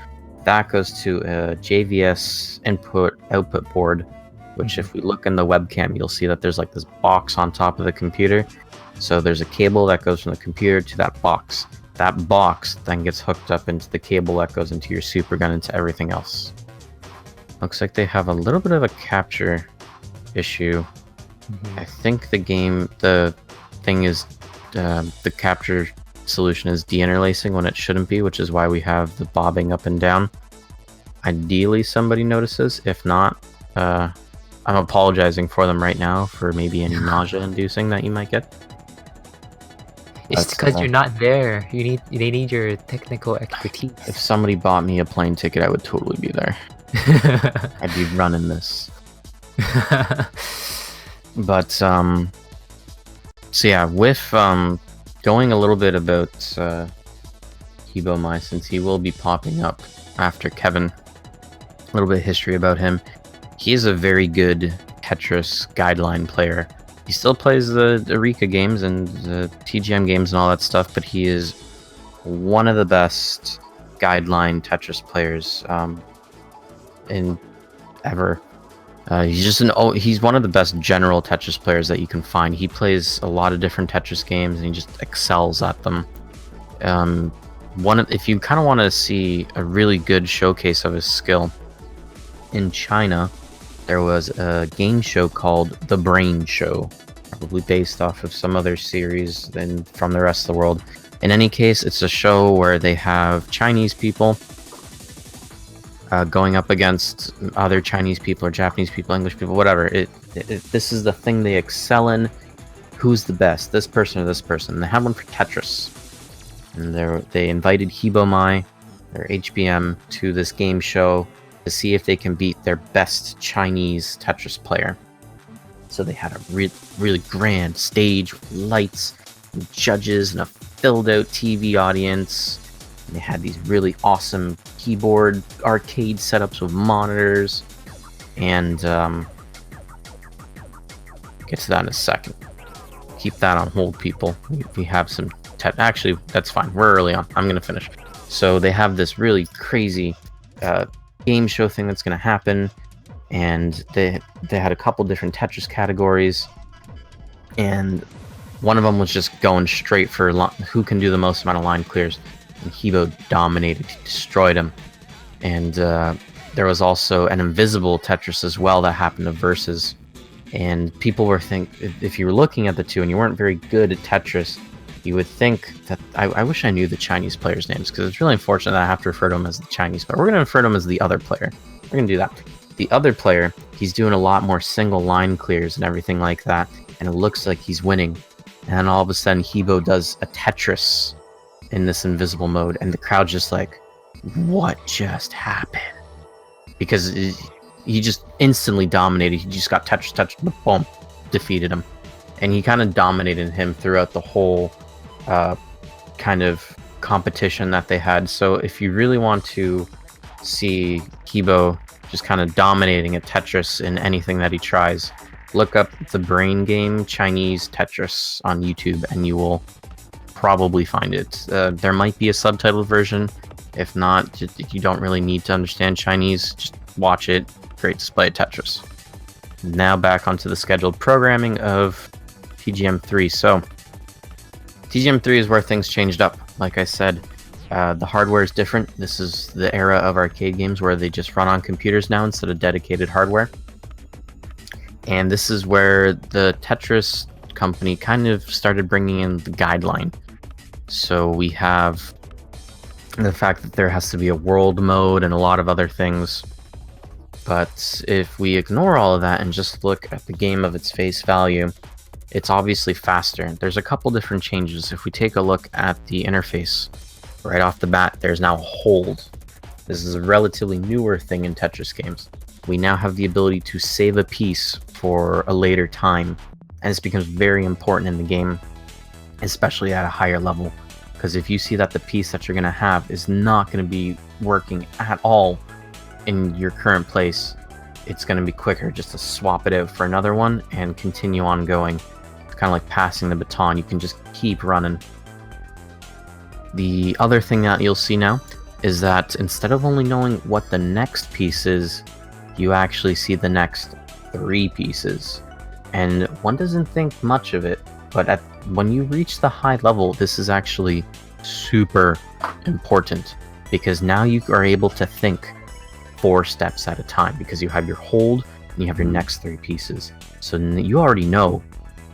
That goes to a JVS input-output board, which if we look in the webcam, you'll see that there's like this box on top of the computer. So there's a cable that goes from the computer to that box. That box then gets hooked up into the cable that goes into your super gun, into everything else. Looks like they have a little bit of a capture issue. I think the thing is the capture solution is deinterlacing when it shouldn't be, which is why we have the bobbing up and down. Ideally, somebody notices. If not, I'm apologizing for them right now for maybe any nausea-inducing that you might get. It's because you're not there. They need your technical expertise. If somebody bought me a plane ticket, I would totally be there. I'd be running this. But so yeah, with going a little bit about Hibomai, since he will be popping up after Kevin. A little bit of history about him. He is a very good Tetris guideline player. He still plays the Eureka games and the TGM games and all that stuff, but he is one of the best guideline Tetris players in ever. He's one of the best general Tetris players that you can find. He plays a lot of different Tetris games and he just excels at them. If you kind of want to see a really good showcase of his skill, in China, there was a game show called The Brain Show, probably based off of some other series than from the rest of the world. In any case, it's a show where they have Chinese people going up against other Chinese people or Japanese people, English people, whatever. This is the thing they excel in. Who's the best? This person or this person? And they had one for Tetris. And they invited Hibomai, their HBM, to this game show to see if they can beat their best Chinese Tetris player. So they had a really grand stage with lights and judges and a filled-out TV audience. And they had these really awesome keyboard arcade setups with monitors. And get to that in a second. Keep that on hold, people. We have some... Actually, that's fine. We're early on. I'm going to finish. So they have this really crazy... game show thing that's going to happen, and they had a couple different Tetris categories, and one of them was just going straight for who can do the most amount of line clears, and Hibo dominated. He destroyed him. And there was also an invisible Tetris as well that happened to Versus, and people were if you were looking at the two and you weren't very good at Tetris, you would think that... I wish I knew the Chinese players' names, because it's really unfortunate that I have to refer to him as the Chinese player. We're going to refer to him as the other player. We're going to do that. The other player, he's doing a lot more single line clears and everything like that, and it looks like he's winning. And then all of a sudden, Hibo does a Tetris in this invisible mode, and the crowd's just like, what just happened? Because he just instantly dominated. He just got touched, boom, defeated him. And he kind of dominated him throughout the whole... kind of competition that they had. So if you really want to see Hibo just kind of dominating at Tetris in anything that he tries, look up the Brain Game Chinese Tetris on YouTube and you will probably find it. There might be a subtitled version. If not, you don't really need to understand Chinese. Just watch it. Great display of Tetris. Now back onto the scheduled programming of TGM3. So TGM3 is where things changed up. Like I said, the hardware is different. This is the era of arcade games where they just run on computers now instead of dedicated hardware. And this is where the Tetris company kind of started bringing in the guideline. So we have the fact that there has to be a world mode and a lot of other things. But if we ignore all of that and just look at the game of its face value, it's obviously faster. There's a couple different changes. If we take a look at the interface, right off the bat, there's now hold. This is a relatively newer thing in Tetris games. We now have the ability to save a piece for a later time, and this becomes very important in the game, especially at a higher level, because if you see that the piece that you're going to have is not going to be working at all in your current place, it's going to be quicker just to swap it out for another one and continue on going. Kind of like passing the baton. You can just keep running. The other thing that you'll see now is that instead of only knowing what the next piece is, you actually see the next 3 pieces. And one doesn't think much of it, but when you reach the high level, this is actually super important, because now you are able to think 4 steps at a time, because you have your hold and you have your next 3 pieces. So you already know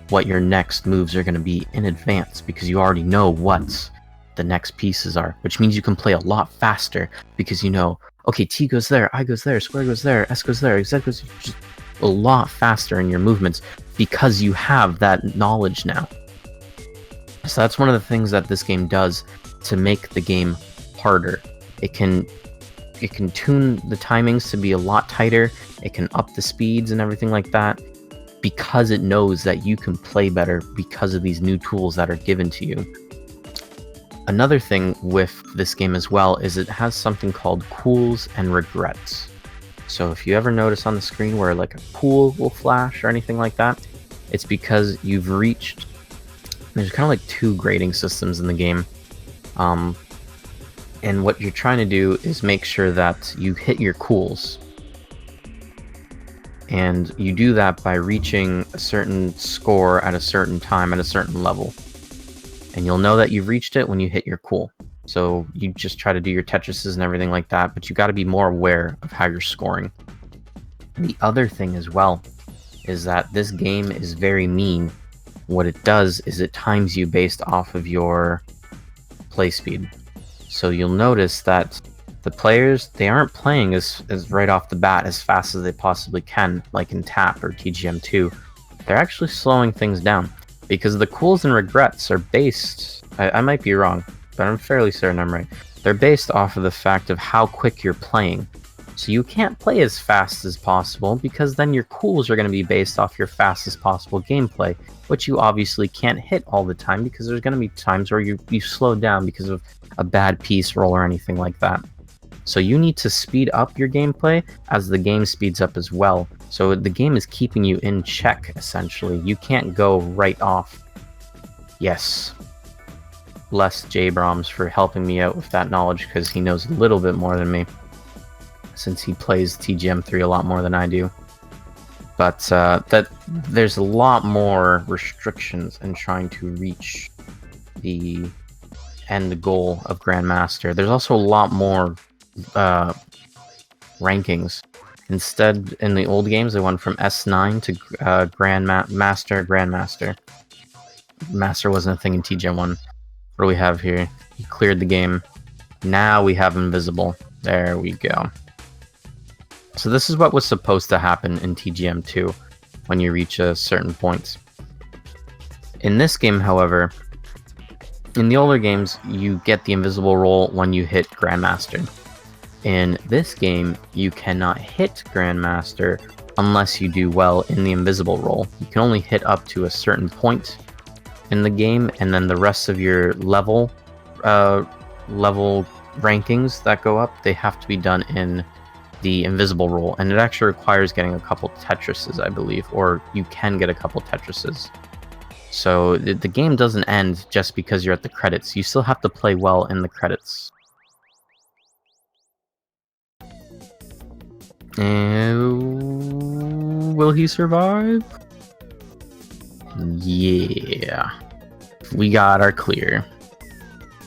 what your next moves are going to be in advance, because you already know what's the next pieces are, which means you can play a lot faster because you know, okay, T goes there, I goes there, square goes there, S goes there, Z goes just a lot faster in your movements because you have that knowledge now. So that's one of the things that this game does to make the game harder. It can tune the timings to be a lot tighter. It can up the speeds and everything like that because it knows that you can play better because of these new tools that are given to you. Another thing with this game as well is it has something called cools and regrets. So if you ever notice on the screen where like a cool will flash or anything like that, it's because you've reached... There's kind of like two grading systems in the game. And what you're trying to do is make sure that you hit your cools. And you do that by reaching a certain score at a certain time at a certain level. And you'll know that you've reached it when you hit your cool. So you just try to do your Tetrises and everything like that, but you got to be more aware of how you're scoring. The other thing as well is that this game is very mean. What it does is it times you based off of your play speed. So you'll notice that the players, they aren't playing as right off the bat as fast as they possibly can, like in TAP or TGM2. They're actually slowing things down because the cools and regrets are based, I might be wrong, but I'm fairly certain I'm right. They're based off of the fact of how quick you're playing. So you can't play as fast as possible because then your cools are going to be based off your fastest possible gameplay, which you obviously can't hit all the time because there's going to be times where you slow down because of a bad piece roll or anything like that. So you need to speed up your gameplay as the game speeds up as well. So the game is keeping you in check, essentially. You can't go right off. Yes. Bless J. Brahms for helping me out with that knowledge because he knows a little bit more than me, since he plays TGM3 a lot more than I do. But that there's a lot more restrictions in trying to reach the end goal of Grandmaster. There's also a lot more rankings. Instead, in the old games, they went from S9 to Grandmaster. Master wasn't a thing in TGM1. What do we have here? He cleared the game. Now we have Invisible. There we go. So this is what was supposed to happen in TGM2 when you reach a certain point. In this game, however, in the older games, you get the invisible roll when you hit Grandmaster. In this game, you cannot hit Grandmaster unless you do well in the invisible roll. You can only hit up to a certain point in the game, and then the rest of your level rankings that go up, they have to be done in the invisible roll, and it actually requires getting a couple Tetrises, I believe, or you can get a couple Tetrises. So the game doesn't end just because you're at the credits. You still have to play well in the credits. Will he survive? Yeah. We got our clear.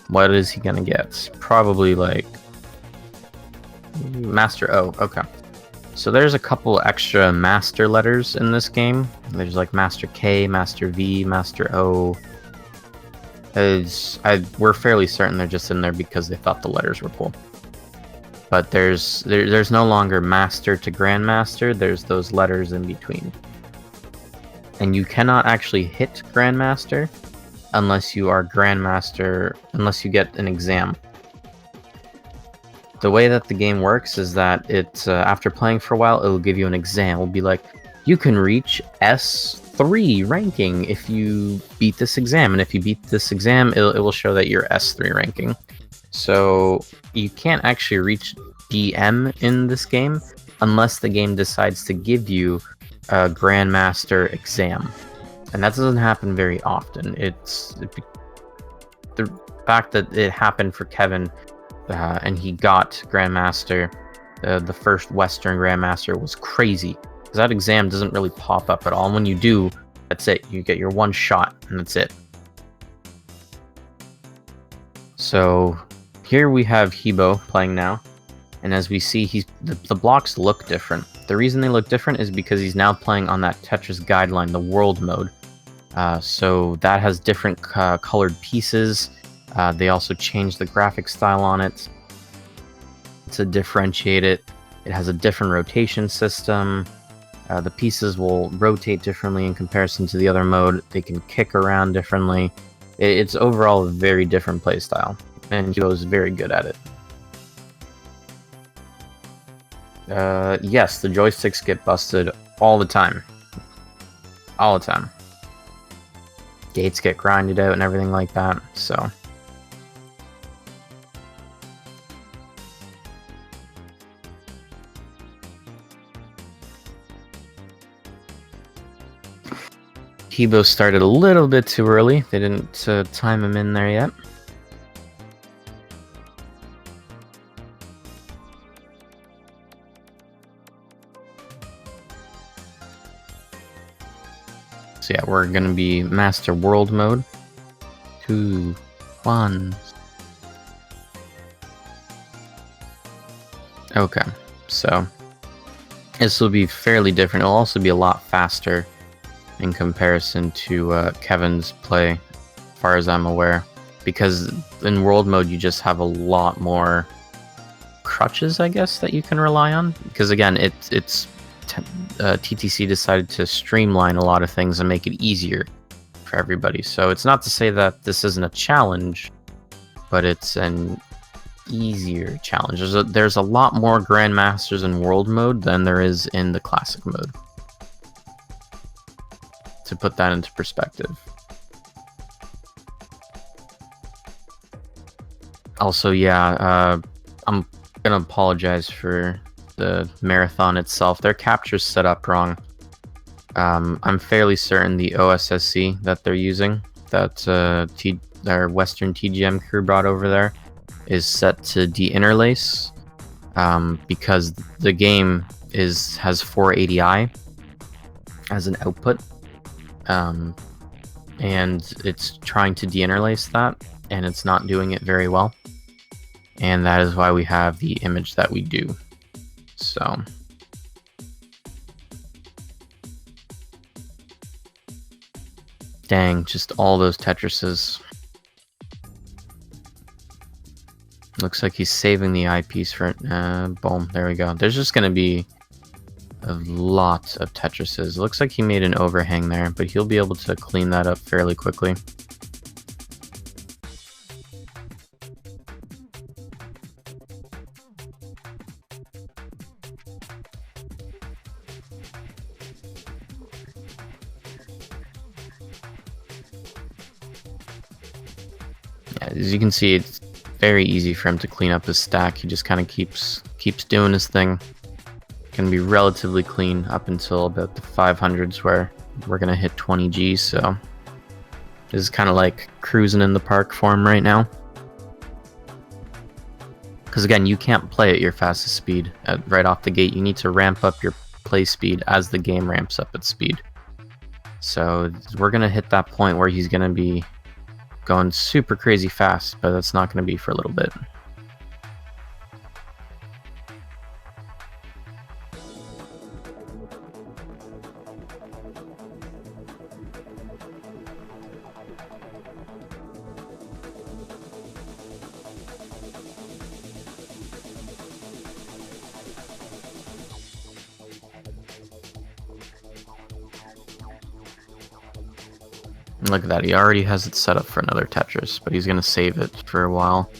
What is he gonna get? Probably like Master O. Okay. So there's a couple extra master letters in this game. There's like Master K, Master V, Master O. We're fairly certain they're just in there because they thought the letters were cool. But there's no longer Master to Grandmaster. There's those letters in between. And you cannot actually hit Grandmaster unless you are Grandmaster, unless you get an exam. The way that the game works is that it, after playing for a while, it'll give you an exam. It'll be like, you can reach S3 ranking if you beat this exam. And if you beat this exam, it will show that you're S3 ranking. So you can't actually reach DM in this game unless the game decides to give you a Grandmaster exam. And that doesn't happen very often. The fact that it happened for Kevin, and he got Grandmaster, the first Western Grandmaster, was crazy. Because that exam doesn't really pop up at all. And when you do, that's it. You get your one shot, and that's it. So here we have Hebo playing now. And as we see, the blocks look different. The reason they look different is because he's now playing on that Tetris guideline, the world mode. So that has different colored pieces. They also changed the graphic style on it to differentiate it. It has a different rotation system. The pieces will rotate differently in comparison to the other mode. They can kick around differently. It's overall a very different playstyle, and Hugo is very good at it. Yes, the joysticks get busted all the time. All the time. Gates get grinded out and everything like that, so... Hebo started a little bit too early. They didn't time him in there yet. So yeah, we're going to be Master World mode. 2, 1. Okay, so this will be fairly different. It'll also be a lot faster in comparison to Kevin's play, as far as I'm aware, because in world mode you just have a lot more crutches, I guess, that you can rely on. Because again, TTC decided to streamline a lot of things and make it easier for everybody. So it's not to say that this isn't a challenge, but it's an easier challenge. There's a lot more Grandmasters in world mode than there is in the classic mode. To put that into perspective. Also, yeah, I'm gonna apologize for the marathon itself. Their capture's set up wrong. I'm fairly certain the OSSC that they're using, that their Western TGM crew brought over there, is set to deinterlace, because the game has 480i as an output. And it's trying to deinterlace that, and it's not doing it very well. And that is why we have the image that we do. So... dang, just all those Tetrises. Looks like he's saving the eyepiece for it. Boom, there we go. There's just gonna be a lot of Tetrises. Looks like he made an overhang there, but he'll be able to clean that up fairly quickly. Yeah, as you can see, it's very easy for him to clean up his stack. He just kind of keeps doing his thing. Can be relatively clean up until about the 500s, where we're gonna hit 20 G. So this is kind of like cruising in the park for him right now. Because again, you can't play at your fastest speed right off the gate. You need to ramp up your play speed as the game ramps up its speed. So we're gonna hit that point where he's gonna be going super crazy fast, but that's not gonna be for a little bit. Look at that, he already has it set up for another Tetris, but he's going to save it for a while.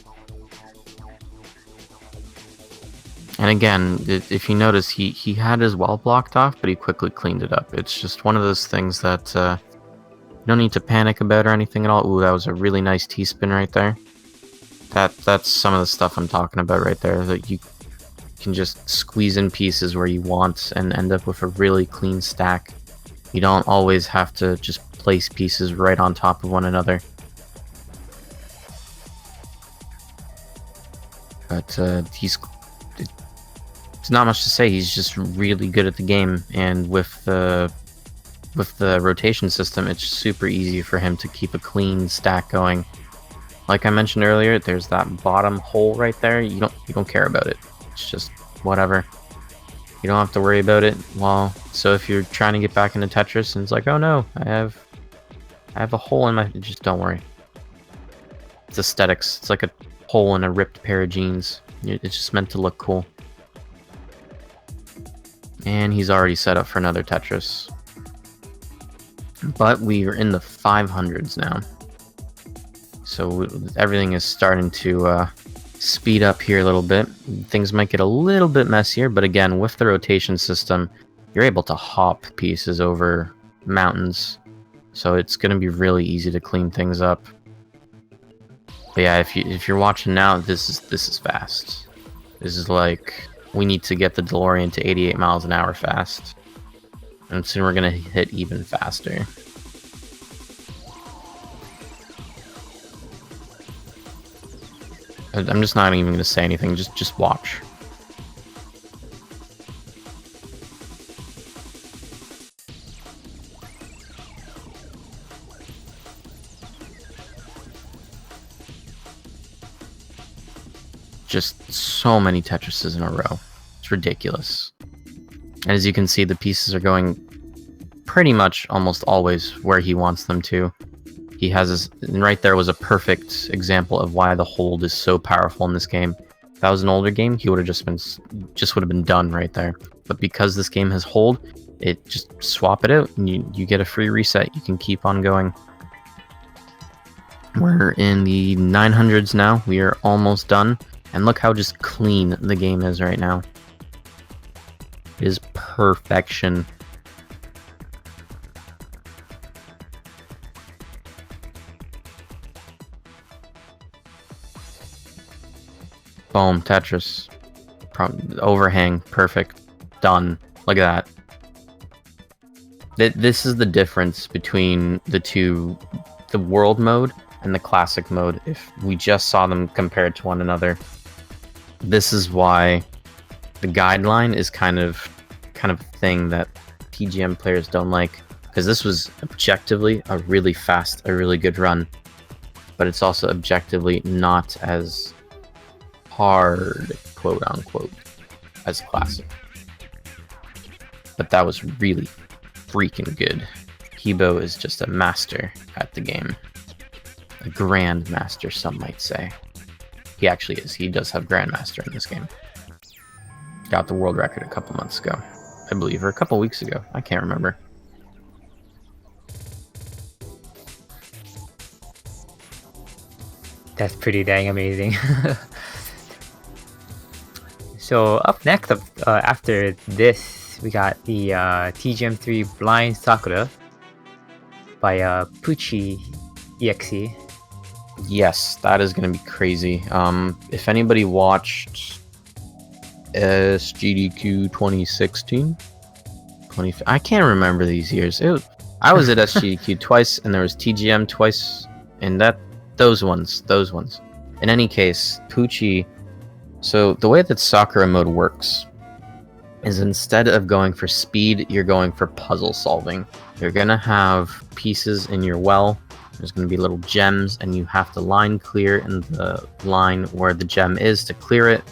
And again, if you notice, he had his wall blocked off, but he quickly cleaned it up. It's just one of those things that you don't need to panic about or anything at all. Ooh, that was a really nice T-spin right there. That's some of the stuff I'm talking about right there, that you can just squeeze in pieces where you want and end up with a really clean stack. You don't always have to just place pieces right on top of one another. But it's not much to say. He's just really good at the game, and with the rotation system, it's super easy for him to keep a clean stack going. Like I mentioned earlier, there's that bottom hole right there. You don't care about it. It's just whatever. You don't have to worry about it. Well, so if you're trying to get back into Tetris and it's like, oh no, I have a hole in my... just don't worry. It's aesthetics. It's like a hole in a ripped pair of jeans. It's just meant to look cool. And he's already set up for another Tetris. But we are in the 500s now. So everything is starting to speed up here a little bit. Things might get a little bit messier, but again, with the rotation system, you're able to hop pieces over mountains. So it's going to be really easy to clean things up. But yeah, if you're watching now, this is fast. This is like, we need to get the DeLorean to 88 miles an hour fast. And soon we're going to hit even faster. I'm just not even going to say anything, just watch. Just so many Tetrises in a row. It's ridiculous. And as you can see, the pieces are going pretty much almost always where he wants them to. He has his, and right there was a perfect example of why the hold is so powerful in this game. If that was an older game, he would have just would have been done right there. But because this game has hold, it just swap it out and you get a free reset. You can keep on going. We're in the 900s now. We are almost done. And look how just clean the game is right now. It is perfection. Boom, Tetris. Overhang, perfect. Done. Look at that. This is the difference between the two, the world mode and the classic mode. If we just saw them compared to one another, this is why the guideline is kind of a thing that TGM players don't like, because this was objectively a really fast, a really good run, but it's also objectively not as hard, quote unquote, as classic. But that was really freaking good. Hebo is just a master at the game. A grandmaster, some might say. He actually is. He does have grandmaster in this game. Got the world record a couple months ago, I believe, or a couple weeks ago. I can't remember. That's pretty dang amazing. So up next, after this, we got the TGM3 Blind Sakura by Pucci EXE. Yes, that is going to be crazy. If anybody watched SGDQ 2016, I can't remember these years. I was at SGDQ twice, and there was TGM twice, and those ones. In any case, Pucci. So the way that Sakura mode works is, instead of going for speed, you're going for puzzle solving. You're gonna have pieces in your well. There's going to be little gems, and you have to line clear in the line where the gem is to clear it.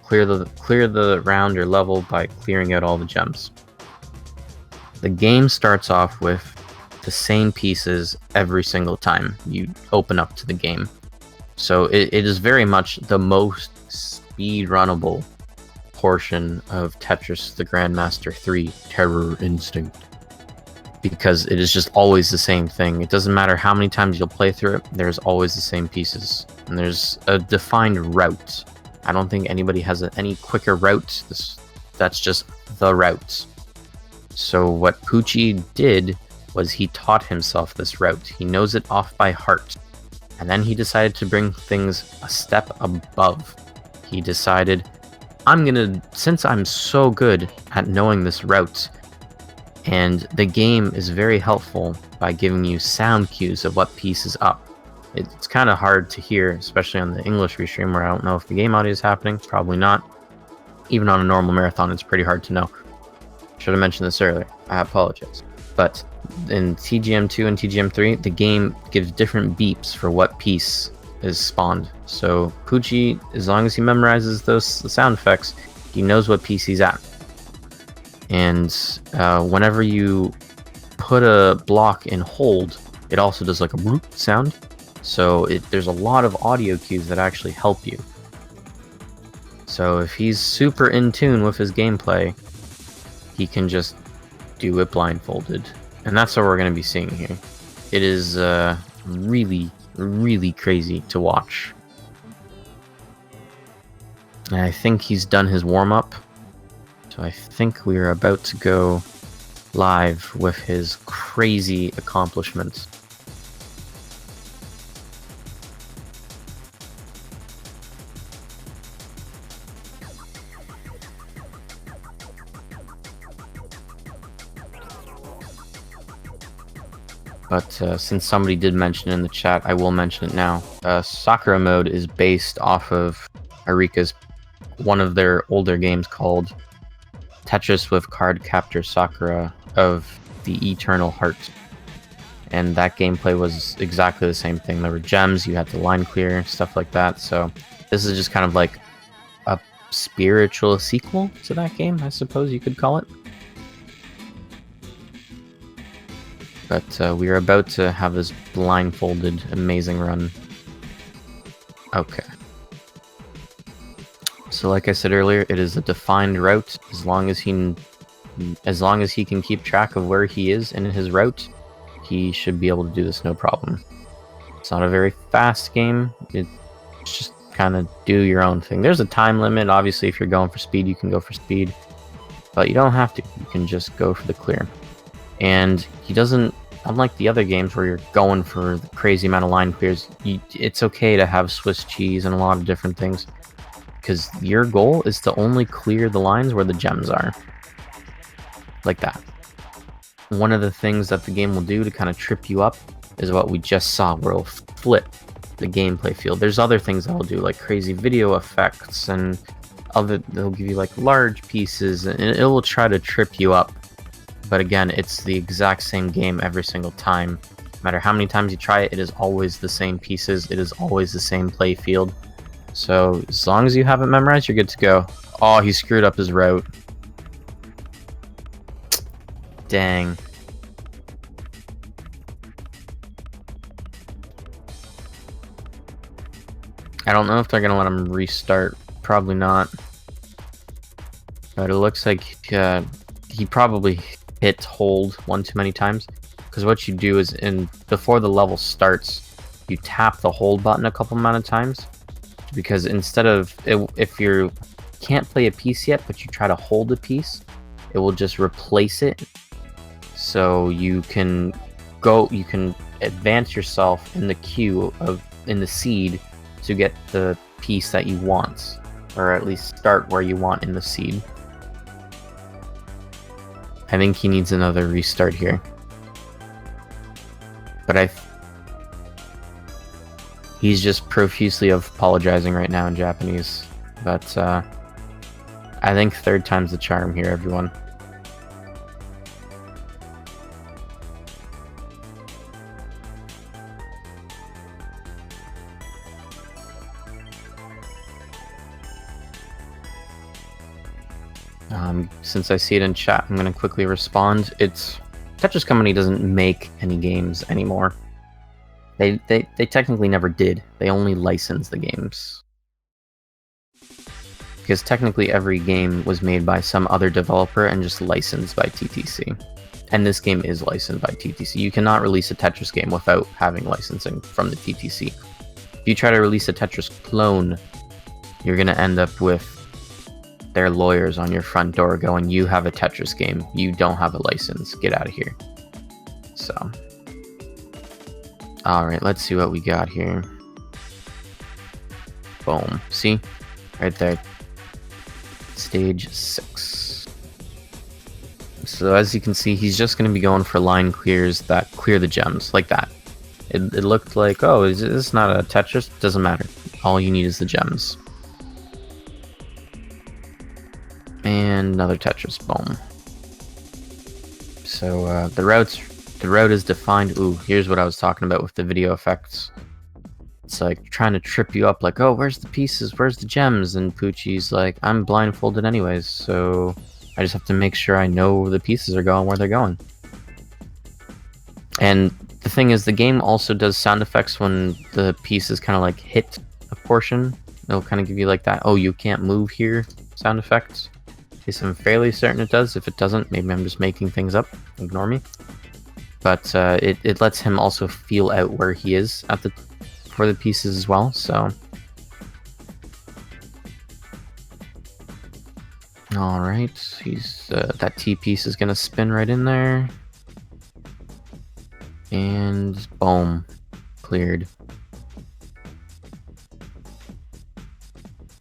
Clear the round or level by clearing out all the gems. The game starts off with the same pieces every single time you open up to the game. So it is very much the most speed-runnable portion of Tetris the Grandmaster 3 Terror Instinct. Because it is just always the same thing. It doesn't matter how many times you'll play through it, there's always the same pieces. And there's a defined route. I don't think anybody has any quicker route. That's just the route. So what Pucci did was he taught himself this route. He knows it off by heart. And then he decided to bring things a step above. He decided, since I'm so good at knowing this route, and the game is very helpful by giving you sound cues of what piece is up. It's kind of hard to hear, especially on the English restream, where I don't know if the game audio is happening. Probably not. Even on a normal marathon, it's pretty hard to know. Should have mentioned this earlier. I apologize. But in TGM2 and TGM3, the game gives different beeps for what piece is spawned. So Pucci, as long as he memorizes the sound effects, he knows what piece he's at. And whenever you put a block in hold, it also does like a bloop sound. So there's a lot of audio cues that actually help you. So if he's super in tune with his gameplay, he can just do it blindfolded. And that's what we're going to be seeing here. It is really, really crazy to watch. And I think he's done his warm-up. So I think we are about to go live with his crazy accomplishments. But since somebody did mention in the chat, I will mention it now. Sakura mode is based off of Arika's one of their older games called Tetris with Card Captor Sakura of the Eternal Heart. And that gameplay was exactly the same thing. There were gems, you had to line clear, stuff like that. So this is just kind of like a spiritual sequel to that game, I suppose you could call it. But we are about to have this blindfolded, amazing run. Okay. So like I said earlier, it is a defined route. As long as he can keep track of where he is in his route, he should be able to do this no problem. It's not a very fast game. It's just kind of do your own thing. There's a time limit. Obviously, if you're going for speed, you can go for speed. But you don't have to. You can just go for the clear. And he doesn't, unlike the other games where you're going for the crazy amount of line clears, it's okay to have Swiss cheese and a lot of different things. Because your goal is to only clear the lines where the gems are. Like that. One of the things that the game will do to kind of trip you up is what we just saw, where it'll flip the gameplay field. There's other things that will do, like crazy video effects, and they'll give you like large pieces, and it will try to trip you up. But again, it's the exact same game every single time. No matter how many times you try it, it is always the same pieces. It is always the same play field. So as long as you have it memorized, you're good to go. Oh, he screwed up his route. Dang. I don't know if they're going to let him restart. Probably not. But it looks like he probably hit hold one too many times. Because what you do is, before the level starts, you tap the hold button a couple amount of times. Because instead of, if you can't play a piece yet, but you try to hold a piece, it will just replace it. So you can advance yourself in the queue in the seed to get the piece that you want, or at least start where you want in the seed. I think he needs another restart here. But he's just profusely apologizing right now in Japanese. But I think third time's the charm here, everyone. Since I see it in chat, I'm going to quickly respond. Tetris Company doesn't make any games anymore. They technically never did. They only license the games. Because technically every game was made by some other developer and just licensed by TTC. And this game is licensed by TTC. You cannot release a Tetris game without having licensing from the TTC. If you try to release a Tetris clone, you're going to end up with their lawyers on your front door going, you have a Tetris game, you don't have a license, get out of here. So, alright, let's see what we got here. Boom. See? Right there. Stage 6. So as you can see, he's just going to be going for line clears that clear the gems, like that. It looked like, oh, is this not a Tetris? Doesn't matter. All you need is the gems. And another Tetris, boom. So the route is defined. Ooh, here's what I was talking about with the video effects. It's like trying to trip you up, like, oh, where's the pieces? Where's the gems? And Poochie's like, I'm blindfolded anyways, so I just have to make sure I know where the pieces are going, where they're going. And the thing is, the game also does sound effects when the pieces kind of like hit a portion. It'll kind of give you like that, oh, you can't move here sound effects. At least I'm fairly certain it does. If it doesn't, maybe I'm just making things up. Ignore me. But it lets him also feel out where he is at the for the pieces as well. So, all right, he's that T piece is gonna spin right in there, and boom, cleared.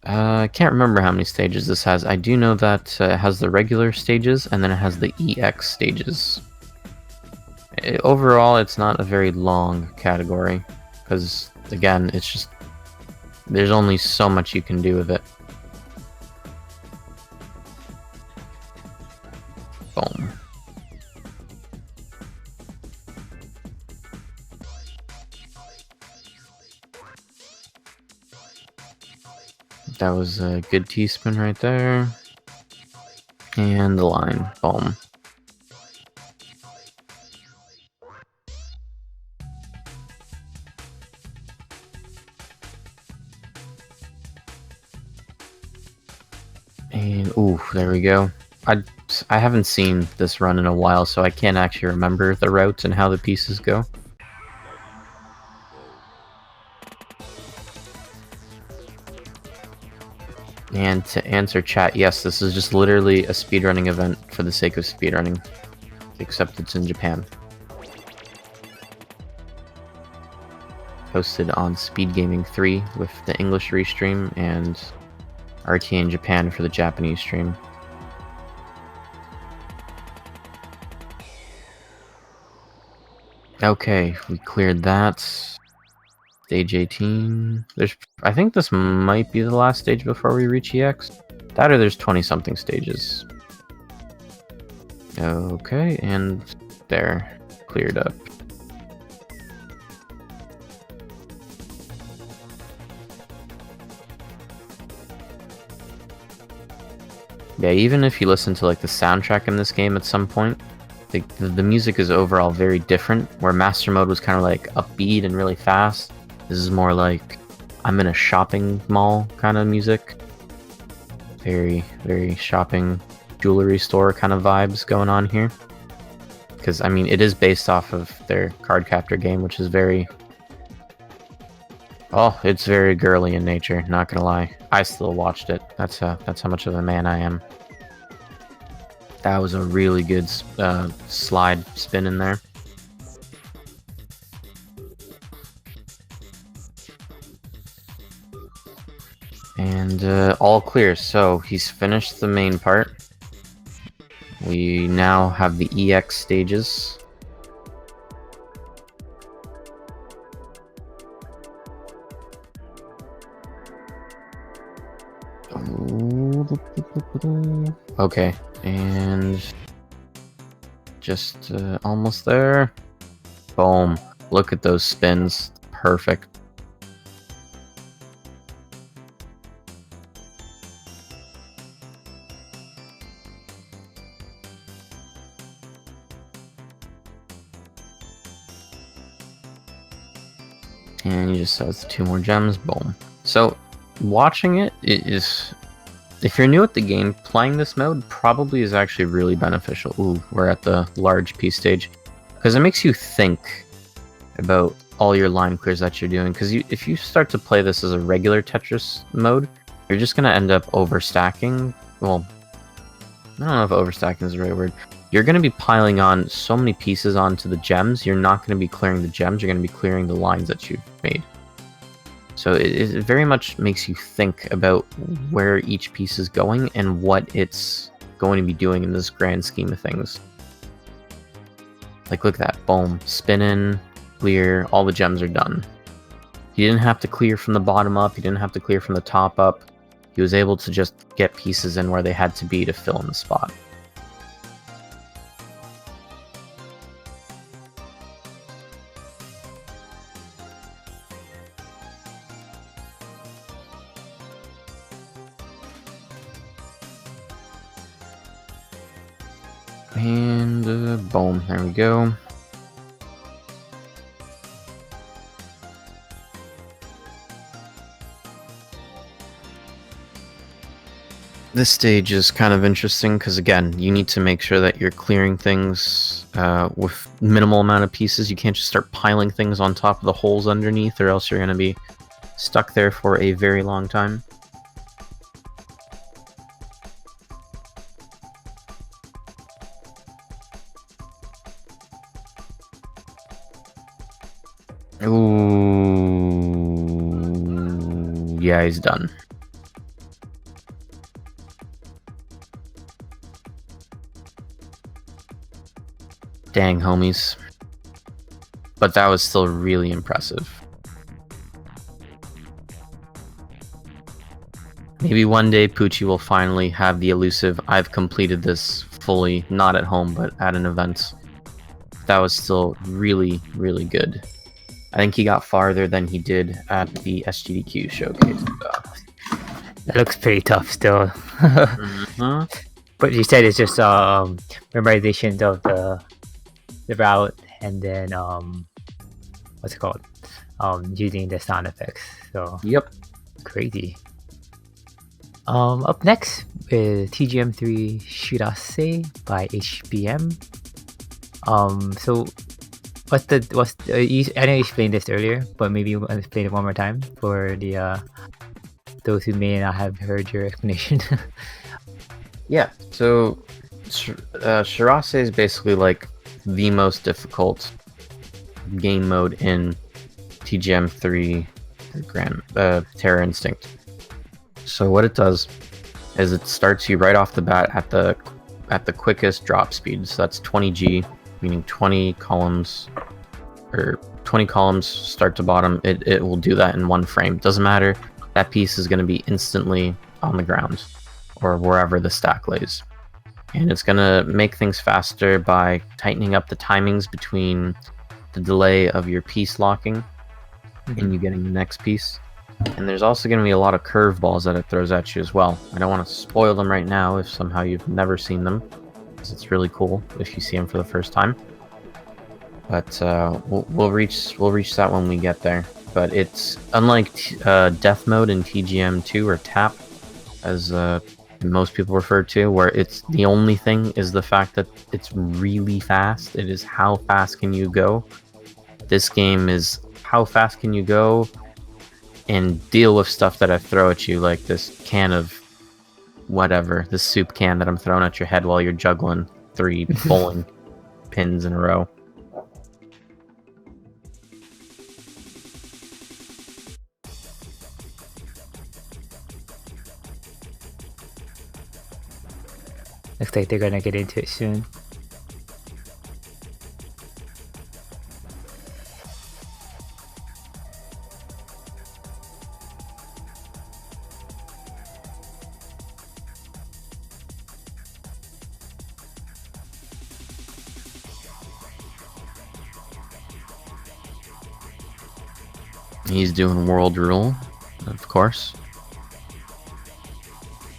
I can't remember how many stages this has. I do know that it has the regular stages, and then it has the EX stages. Overall, it's not a very long category, because, again, it's just... there's only so much you can do with it. Boom. That was a good T-spin right there. And the line. Boom. And, ooh, there we go. I haven't seen this run in a while, so I can't actually remember the routes and how the pieces go. And to answer chat, yes, this is just literally a speedrunning event for the sake of speedrunning. Except it's in Japan. Posted on Speed Gaming 3 with the English restream, and RTA in Japan for the Japanese stream. Okay, we cleared that. Stage 18. I think this might be the last stage before we reach EX. That or there's 20-something stages. Okay, and there. Cleared up. Yeah, even if you listen to like the soundtrack in this game at some point, the music is overall very different, where Master Mode was kind of like upbeat and really fast. This is more like I'm in a shopping mall kind of music. Very, very shopping jewelry store kind of vibes going on here. Because, I mean, it is based off of their card captor game, which is very... oh, it's very girly in nature, not gonna lie. I still watched it. That's how much of a man I am. That was a really good slide spin in there. And all clear, so he's finished the main part. We now have the EX stages. Okay, and just almost there. Boom. Look at those spins. Perfect. And you just has 2 more gems. Boom. So, watching it is... if you're new at the game, playing this mode probably is actually really beneficial. Ooh, we're at the large piece stage. Because it makes you think about all your line clears that you're doing. Because if you start to play this as a regular Tetris mode, you're just going to end up overstacking. Well, I don't know if overstacking is the right word. You're going to be piling on so many pieces onto the gems, you're not going to be clearing the gems, you're going to be clearing the lines that you've made. So it very much makes you think about where each piece is going and what it's going to be doing in this grand scheme of things. Like, look at that. Boom. Spin in, clear, all the gems are done. He didn't have to clear from the bottom up, he didn't have to clear from the top up. He was able to just get pieces in where they had to be to fill in the spot. And boom, there we go. This stage is kind of interesting because, again, you need to make sure that you're clearing things with minimal amount of pieces. You can't just start piling things on top of the holes underneath, or else you're going to be stuck there for a very long time. Ooh, yeah, he's done. Dang, homies. But that was still really impressive. Maybe one day Poochie will finally have the elusive, I've completed this fully, not at home, but at an event. That was still really, really good. I think he got farther than he did at the SGDQ showcase. That looks pretty tough still. Mm-hmm. But you said it's just memorization of the route, and then what's it called? Using the sound effects. So Yep. crazy. Up next is TGM3 Shirase by HBM. So I know you explained this earlier, but maybe you want to explain it one more time for the those who may not have heard your explanation. Yeah, so Shirase is basically like the most difficult game mode in TGM3 Terror Instinct. So what it does is it starts you right off the bat at the quickest drop speed. So that's 20G, meaning 20 columns start to bottom. It will do that in one frame. Doesn't matter. That piece is going to be instantly on the ground or wherever the stack lays. And it's going to make things faster by tightening up the timings between the delay of your piece locking and you getting the next piece. And there's also going to be a lot of curveballs that it throws at you as well. I don't want to spoil them right now if somehow you've never seen them, because it's really cool if you see them for the first time. But we'll reach that when we get there. But it's unlike Death Mode in TGM2 or Tap, as most people refer to, where it's the only thing is the fact that it's really fast. It is how fast can you go. This game is how fast can you go and deal with stuff that I throw at you, like this can of whatever, this soup can that I'm throwing at your head while you're juggling 3 bowling pins in a row. Looks like they're gonna get into it soon. He's doing world rule, of course.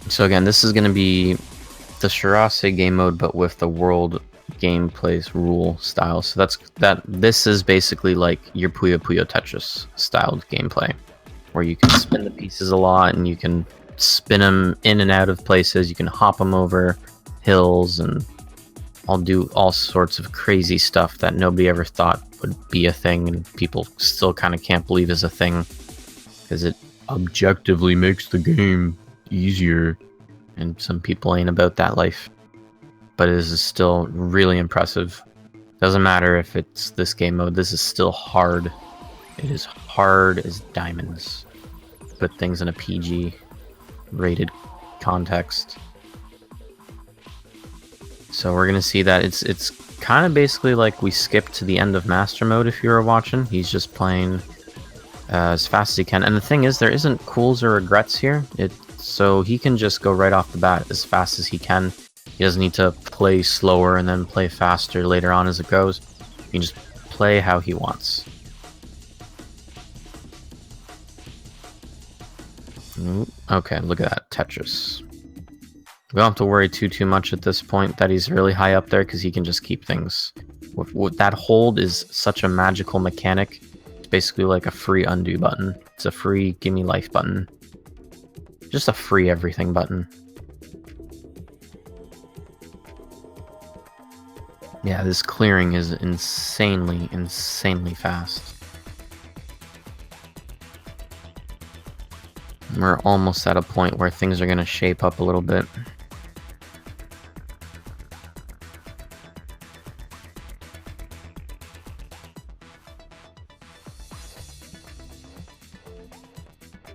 So again, this is going to be the Shirase game mode, but with the world gameplay's rule style. So this is basically like your Puyo Puyo Tetris styled gameplay, where you can spin the pieces a lot and you can spin them in and out of places. You can hop them over hills and I'll do all sorts of crazy stuff that nobody ever thought would be a thing, and people still kind of can't believe is a thing, because it objectively makes the game easier, and some people ain't about that life. But it is still really impressive. Doesn't matter if it's this game mode, this is still hard. It is hard as diamonds. Put things in a PG rated context. So we're gonna see that it's kind of basically like we skipped to the end of Master Mode if you were watching. He's just playing as fast as he can. And the thing is, there isn't cools or regrets here. So he can just go right off the bat as fast as he can. He doesn't need to play slower and then play faster later on as it goes. He can just play how he wants. Ooh, okay, look at that, Tetris. We don't have to worry too much at this point that he's really high up there, because he can just keep things. That hold is such a magical mechanic. It's basically like a free undo button. It's a free gimme life button. Just a free everything button. Yeah, this clearing is insanely fast. We're almost at a point where things are going to shape up a little bit.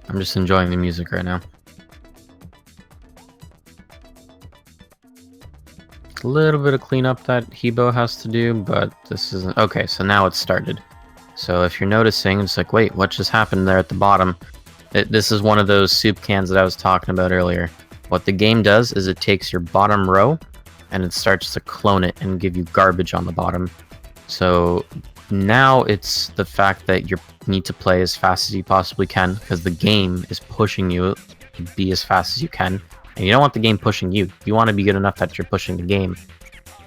I'm just enjoying the music right now. A little bit of cleanup that Hebo has to do, but this isn't... Okay, so now it's started. So if you're noticing, it's like, wait, what just happened there at the bottom? This is one of those soup cans that I was talking about earlier. What the game does is it takes your bottom row and it starts to clone it and give you garbage on the bottom. So now it's the fact that you need to play as fast as you possibly can because the game is pushing you to be as fast as you can. And you don't want the game pushing you. You want to be good enough that you're pushing the game.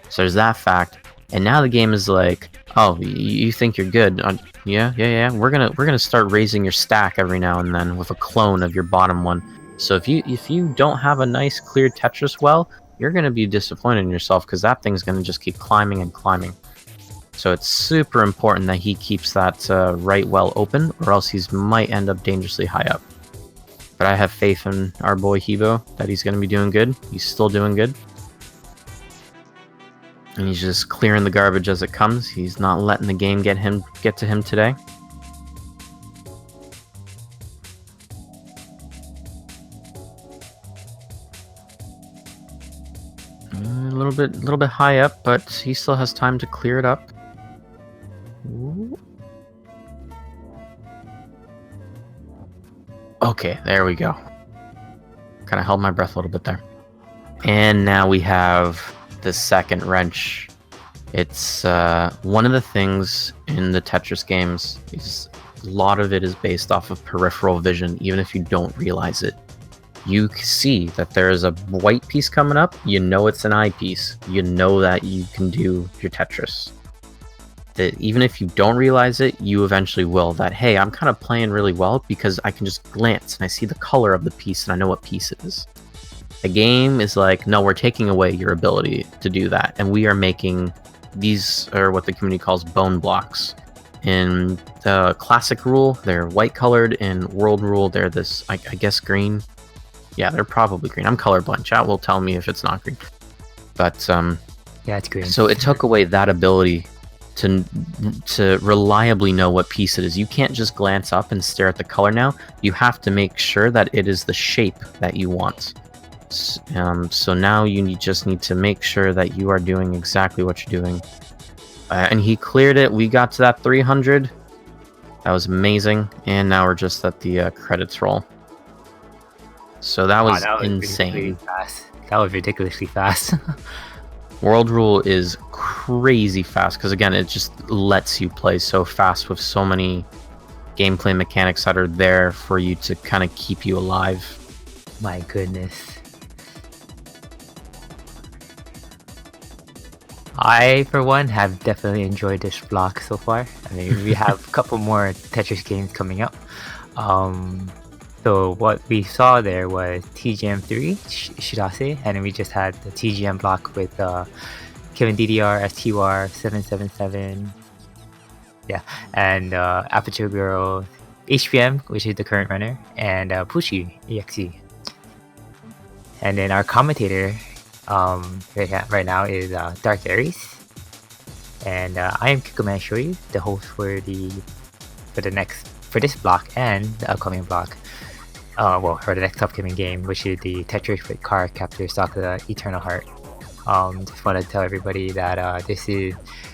So there's that fact. And now the game is like, oh, you think you're good? Yeah. We're gonna start raising your stack every now and then with a clone of your bottom one. So if you don't have a nice clear Tetris well, you're gonna be disappointed in yourself because that thing's gonna just keep climbing and climbing. So it's super important that he keeps that right well open, or else he might end up dangerously high up. But I have faith in our boy Hebo that he's gonna be doing good. He's still doing good. And he's just clearing the garbage as it comes. He's not letting the game get to him today. A little bit high up, but he still has time to clear it up. Ooh. Okay, there we go. Kind of held my breath a little bit there. And now we have the second wrench. It's one of the things in the Tetris games is a lot of it is based off of peripheral vision, even if you don't realize it. You see that there is a white piece coming up, you know it's an eyepiece. You know that you can do your Tetris. That even if you don't realize it, you eventually will. That, hey, I'm kind of playing really well because I can just glance and I see the color of the piece and I know what piece it is. The game is like, no, we're taking away your ability to do that, and we are making these are what the community calls bone blocks. In the classic rule, they're white colored. In world rule, they're this, I guess, green. Yeah, they're probably green. I'm colorblind. Chat will tell me if it's not green. But yeah, it's green. So it took away that ability to reliably know what piece it is. You can't just glance up and stare at the color now. You have to make sure that it is the shape that you want. So now you just need to make sure that you are doing exactly what you're doing. And he cleared it. We got to that 300. That was amazing. And now we're just at the credits roll. So that was insane. Really fast. That was ridiculously fast. World Rule is crazy fast because, again, it just lets you play so fast with so many gameplay mechanics that are there for you to kind of keep you alive. My goodness. I, for one, have definitely enjoyed this block so far. I mean, we have a couple more Tetris games coming up. So what we saw there was TGM 3, Shirase, and then we just had the TGM block with Kevin DDR, STR, 777, yeah, and Aperture Girl, HPM, which is the current runner, and Pushi, EXE. And then our commentator right now is Dark Aries, and I am Kikuman Shoi, the host for this block and the upcoming block. For the next upcoming game, which is the Tetris with Card Captor Sakura Eternal Heart. Just want to tell everybody that this is